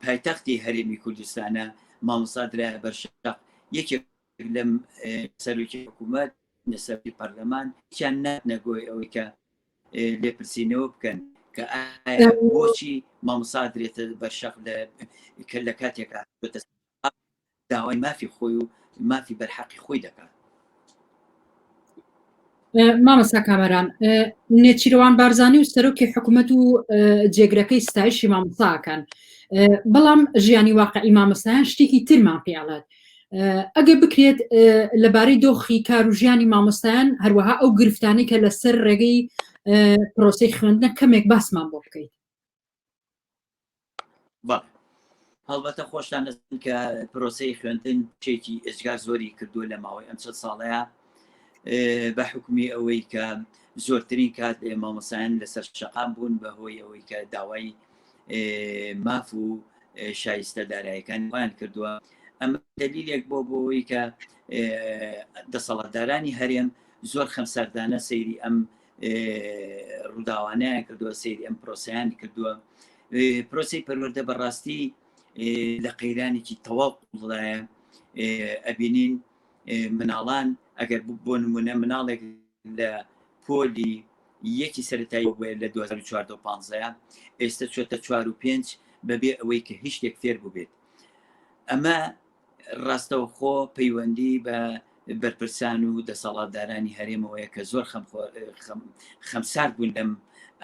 پایتەختی هەرێمی کوردستانە مامۆستا درایە بەرشاق. یەکێک لەم سەرۆکی حکوومەت سەرۆکی پەرلەمان چیان نەگۆی ئەوەی کە لێپرسینەوە بکەن کە ئایا بۆچی مامۆستا درێتە بەرشاق لە کاتێکە داوای مافی خۆی و مافی بەرحەقی خۆی دەکات. مامۆستا کامەران، نێچیروان بارزانی و سەرۆکی حکوومەت و جێگرەکەی ستایشی مامۆستاکەن، بەڵام ژیانی واقعی مامۆستایان شتێکی ترمان پێڵێت. ئەگە بکرێت لەبارەی دۆخی کار و ژیانی مامۆستایان هەروەها ئەو گرفتانەی کە لەسەر ڕێگەی پرۆسەی خوێندنە کەمێک باسمان بۆ بکەیت. هەڵبەتە خۆشتان دەستن کە پرۆسەی خوێندن شتێکی ئێجگار زۆری کردووە لە ماوەی ئەم چەند ساڵەیە بە حکومی ئەوەی کە زۆرترین کات مامۆستایان لەسەر شەقام بوون بەهۆی ئەوەی کە داوای ماف و شایستە داراییەکان وان کردووە. ئەمە دلیلێک بۆ بۆەوەی کە دەسەڵاتدارانی هەرێم زۆر خەمسەردانە سەیری ئەم ڕووداوانەیە کردووە، سەیری ئەم پرۆسیان کردووە. پرۆسی پەروەردە بەڕاستی لە قەیرانێکی تەواو وڵایە ئەبینین مناڵان ئەگەر بۆ نمونە مناڵێک لە پۆلی یەکی سەرەتایی بووە لە 2014 ئێستا چۆتە 4 و 5 بەبێ ئەوەی کە هیچ شتێک فێر بووبێت. ئەمە ڕاستەوخۆ پەیوەندی بە بەرپرسان و دەسەڵاتدارانی هەرێمەوەیە کە زۆر خەمسار بوون لەم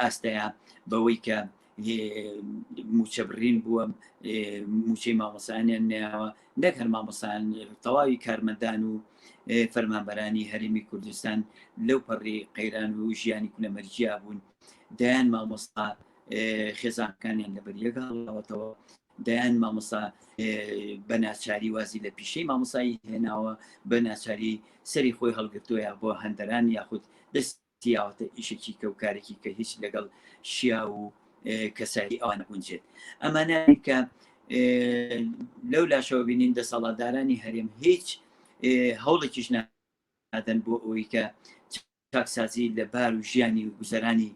ئاستەیە بەوەی کە موچەبڕین بووە، موچەی مامۆسایانیان ناوە نەک هەر مامۆسایان، تەواوی کارمەندان و فەرمانبەرانی هەرێمی کوردستان لەو پەڕی قەیران و ژیانی کونەمەرجیا بوون. دایان مامۆستا خێزانەکانیان لەبەر یەکەڵەوەتەوە، دایان مامۆستا بە ناچاری وازی لە پیشەی مامۆسایی هێناوە، بە ناچاری سەری خۆی هەڵگرتووە بۆ هەندەران یاخود دەستیاوەتە ئیشێکی کەوکارێکی کە هیچ لەگەڵ شیا و کەسایی ئەوانە گونجێت. ئەمانە کە لەو لاشەوە بینین دەسەڵاتدارانی هەرێم هیچ هەوڵێکیش نادەن بۆ ئەوەی کە چاکسازی لە بار و ژیانی و گوزەرانی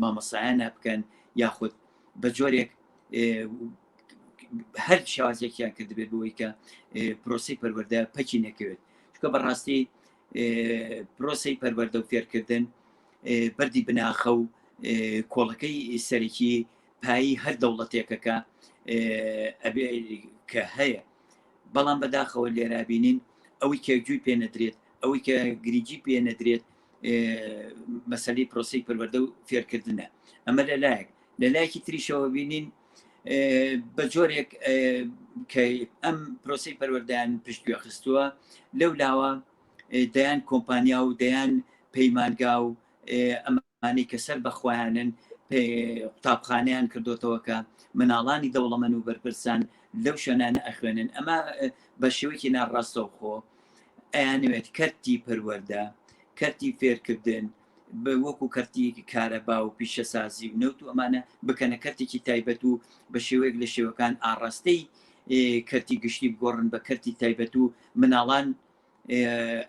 مامۆسایانە بکەن یاخود بە جۆرێک هەر شێوازێکیان کردبێت بۆی کە پرۆسی پەروەردە پەکی نەکەوێت. چونکە بەڕاستی پرۆسی پەروەردە و فێرکردن بەردی بناخە و کۆڵەکەی سەرەکی پایی هەر دەوڵەتێکەکە کە هەیە. بەڵام بەداخەوە لێرا بینین ئەوەی کە گوێی پێ نەدرێت، ئەوەی کە گریجی پێ نەدرێت مەسەلەی پرۆسی پەروەردە و فێرکردنە. ئەمە لەلایەک. لە لایەکی تریشەوە بینین بە جۆرێک کە ئەم پرۆسی پەروەردەیان پشتگوێ خستووە، لەو لاوە دەیان کۆمپانیا و دەیان پەیمانگا و ئەمانی کە سەر بەخۆیانن قوتابخانەیان کردوتەوە کە مناڵانی دەوڵەمەند و بەرپرسان لەو شوێنانە ئەخوێنن. ئەمە بە شێوەیەکی ناڕاستەوخۆ ئەیانوێت کەرتی پەروەردە، کەرتی فێرکردن بە وەکو کەرتی کارەبا و پیشەسازی و نەوت و ئەمانە بکەنە کەرتێکی تایبەت و بە شێوەیەک لە شێوەکان ئاڕاستەی کەرتی گشتی بگۆڕن بە کەرتی تایبەت و مناڵان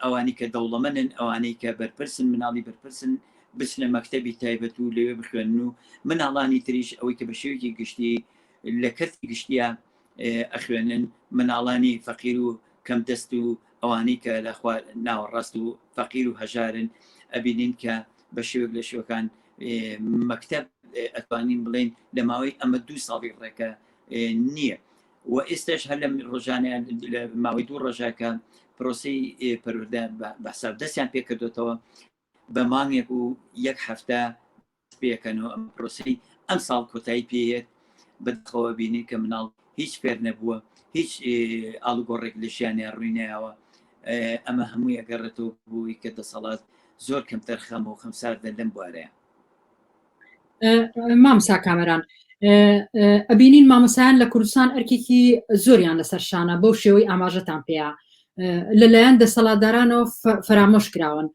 ئەوانی کە دەوڵەمەندن، ئەوانەی کە بەرپرسن، مناڵی بەرپرسن بچنە مەکتەبی تایبەت و لەوێ بخوێنن و مناڵانی تریش ئەوەی کە بە شێوەیەکی گشتی لە کەرتی گشتیە ئەخوێنن، مناڵانی فەقیر و کەم دەست و ئەوانەی کە لە ناوەڕاست و فەقیر و هەژارن ئەبینین کە بە شێوەیەک لە شێوەکان مەکتەب ئەتوانین بڵێن لە ماوەی ئەمە 2 ساڵی ڕێکە نییە. و ئێستش هەر لە ڕۆژانیان لە ماوەی 2 ڕۆژاکە پرۆسی پەروەردە بەسەر دەستیان پێ کردوتەوە بە مانگێک و 1 هەفتە پێکەنەوە. ئەم پرۆسی ئەم ساڵ کۆتایی پێیەت بەدخەوە بینی کە مناڵ هیچ فێر نەبووە، هیچ ئاڵوگۆڕێک لە ژیانیان ڕووی نایەوە. ئەمە هەمووی ئەگەڕێتەوە بووی کە دەسەڵات زۆر کەمتەر خەم و خەمساردە لەم بوارەیە. مامۆستا کامەران، ئەبینین مامۆسایان لە کوردستان ئەرکێکی زۆریان لەسەر شانە بەو شێوەی ئاماژەتان پێەیە لەلایەن دەسەڵاتدارانەوە فەرامۆش کراون.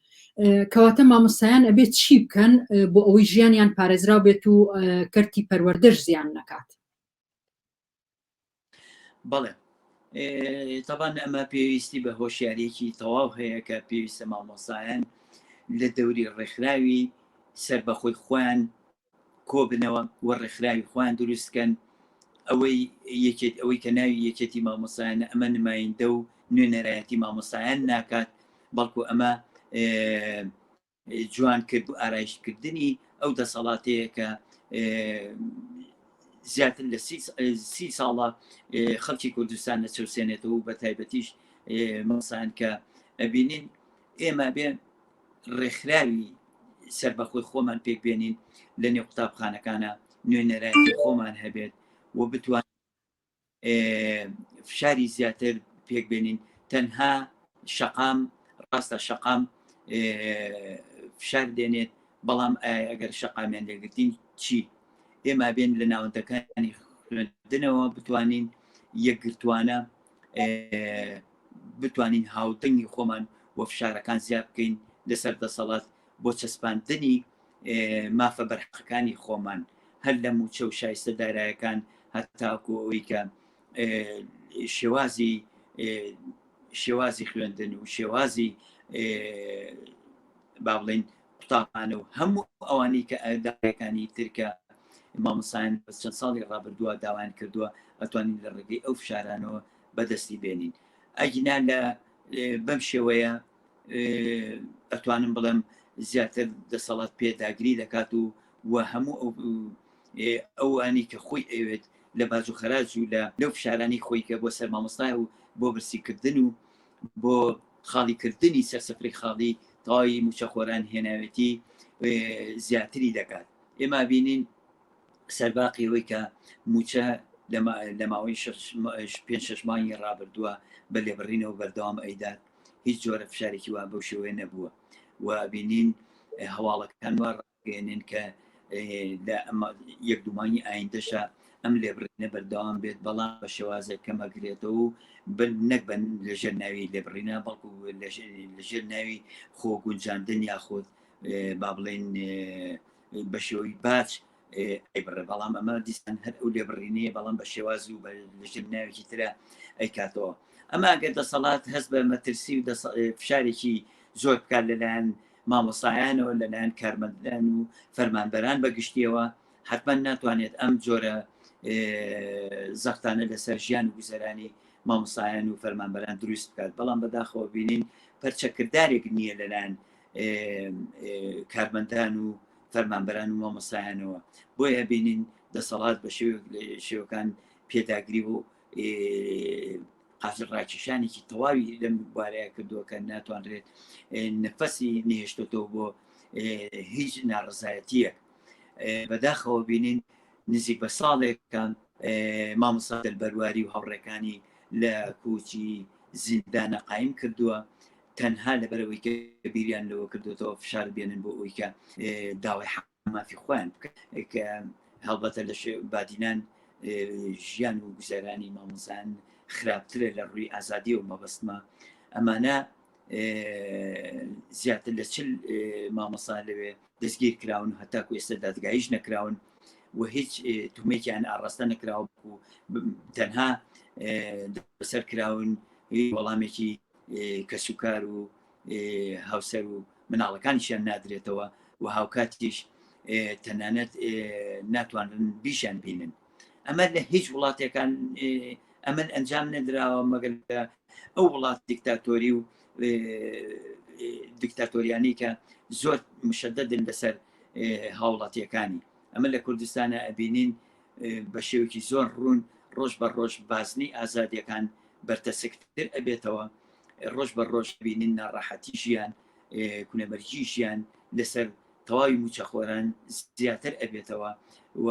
کەواتە مامۆسایان ئەبێت چی بکەن بۆ ئەوەی ژیانیان پارێزراو بێت و کەرتی پەروەردەش زیان نەکات؟ بەڵێ تەبان ئەمە پێویستی بە هۆشیارێکی تەواو هەیە کە پێویستە مامۆسایان لە دەوری ڕێکخراوی سەر بەخۆی خۆیان کۆبنەوە و ڕێکخراوی خۆیان دروستکەن. ئەوەی کە ناوی یەکێتی مامۆسایانە ئەمە نمایندە و نوێنەرایەتی مامۆسایان ناکات، بەڵکو ئەمە جوان کرد و ئارایشکردنی ئەو دەسەڵاتەیە کە زیاتر لە 30 ساڵە خەڵکی کوردستان نەچەوسێنێتەوە و بە تایبەتیش مامۆسایان کە ئەبینین ئێمە بێ ڕێکخراوی سەربەخۆی خۆمان پێک بێنین لە نێو قوتابخانەکانە، نوێنەرایەتی خۆمان هەبێت و بتوان فشاری زیاتر پێک بێنین. تەنها شەقام ڕاستە شەقام فشار دێنێت، بەڵام ئەگەر شەقامیان لێگرتین چی؟ ئێمە بێن لە ناوەندەکانی خوێندنەوە بتوانین یەکگرتوانە بتوانین هاودەنگی خۆمان و فشارەکان زیاد بکەین لەسەر دەسەڵات بۆ چەسپاندنی مافە بەرحەقەکانی خۆمان، هەر لە موچە و شایستە دارایەکان هەتاکو ئەوەی کە شێوازی خوێندن و شێوازی با بڵێن قوتابخانە و هەموو ئەوانی کە ئەدارەکانی ترکە مامۆسایان بە چەند ساڵی ڕابردووە داوایان کردووە ئەتوانین لە ڕێگەی ئەو فشارانەوە بەدەستی بێنین ئەگینا لە بەم شێوەیە ئەتوانم بڵێم زیاتر دەسەڵات پێداگری دەکات و هەموو ئەوانی کە خۆی ئەوێت لە باج و خەراج و لەو فشارانی خۆی کە بۆ سەر مامۆستای و بۆ برسیکردن و بۆ خاڵیکردنی سەرسفری خاڵی تەواوی موچەخۆران هێناوێتی زیاتری دەکات ئێمە بینین سەرباقی ئەوەی کە موچە لە ماوەی 5-6 مانگی ڕابردووە بە لێبڕینەوە بەردەوام ئەیدات هیچ جۆرە فشارێکی وا بەو شێوەیە نەبووە و بینین هەواڵەکان وا ڕاگەێنن کە لە یەک دومانی ئایندەشە ئەم لێبڕینە بەردەوام بێت بەڵام بە شێوازە کەمەگرێتەوە و نەک بن لەژێر ناوی لێبڕینە بەڵکو لەژێر ناوی خۆ گونجاندن یاخود با بڵێن بە شێوەی باج ئەیبڕێ بەڵام ئەمە دیسان هەر ئەو لێبڕینەیە بەڵام بە شێواز و بە لەژێر ناوێکی ترە ئەیکاتەوە ئەمە ئەگەر دەسەڵات هەست بە مەترسی و فشارێکی زۆر بکات لەلایەن مامۆستایانەوە لەلایەن کارمەندان و فەرمانبەران بەگشتیەوە حتما ناتوانێت ئەم جۆرە زەختانە لەسەر ژیان و گوزەرانی مامۆستایان و فەرمانبەران دروست بکات بەڵام بەداخەوە بینین پەرچەکردارێک نییە لەلایەن کارمەندان و فەرمانبەران و مامۆستایانەوە بۆیە بینین دەسەڵات بە شێوەکان پێداگری و قاچڕاکێشانێکی تەواوی لەم بارەیە کردووە کە ناتوانرێت نەفەسی نهێشتێتەوە بۆ هیچ ناڕزایەتیەک بەداخەوە بینین نزیک بە ساڵێکان مامۆستا دەربەرواری و هەوڕێکانی لە کوچی زیندانە قایم کردووە تەنها لەبەرەوەی کە بیریان لەوە کردوێتەوە فشار بێنن بۆ ئەوی کە داوای مافی خۆیان کە هەڵبەتە لە بادینان ژیان و گوزارانی مامۆسان خراپترە لە ڕووی ئازادی و مەبەستمە ئەمانە زیاتر لە 40 مامۆستا لەوێ دەستگیر کراون هەتاکو ئێستا دادگاییش نەکراون و هیچ تومێکیان ئاڕاستە نەکراوە و تەنها بەسەر کراون وەڵامێکی کەسوکار و هاوسەر و مناڵەکانیشیان نادرێتەوە و هاوکاتیش تەنانەت ناتوانن بیشیان بینن ئەمە لە هیچ وڵاتەکان ئەمە ئەنجام نەدراوە مەگەر ئەو وڵات دیکتاتۆری و دیکتاتۆریانی کە زۆر مشەددن لەسەر هاوڵاتیەکانی ئەمە لە کوردستانە ئەبینین بە شێوکی زۆر ڕوون ڕۆژ بە ڕۆژ بازنی ئازادیەکان بەرتەسکتر ئەبێتەوە ڕۆژ بە ڕۆژ بینین ناڕەحەتی ژیان کونەبەرجی ژیان لەسەر تەواوی موچەخۆران زیاتر ئەبێتەوە و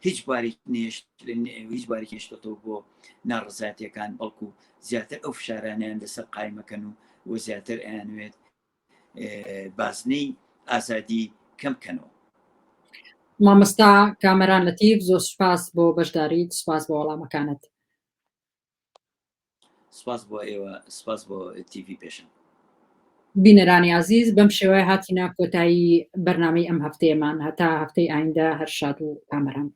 هیچ بارێک نێشتێتەوە بۆ ناڕزایەتیەکان بەڵکو زیاتر ئەو فشارانیان لەسەر قایمەکەن و زیاتر ئەیانوێت بازنەی ئازادی کەم بکەنەوە. مامۆستا کامەران لەتیف زۆر سوپاس بۆ بەشداریت سوپاس بۆ وەڵامەکانت. سپاس بۆ ئێوە سپاس بۆ TV پێشن. بینەرانی عزیز بەم شێوەیە هاتینە کۆتایی بەرنامەی ئەم هەفتەیەمان هەتا هەفتەی ئایندە هەر شاد و کامەران.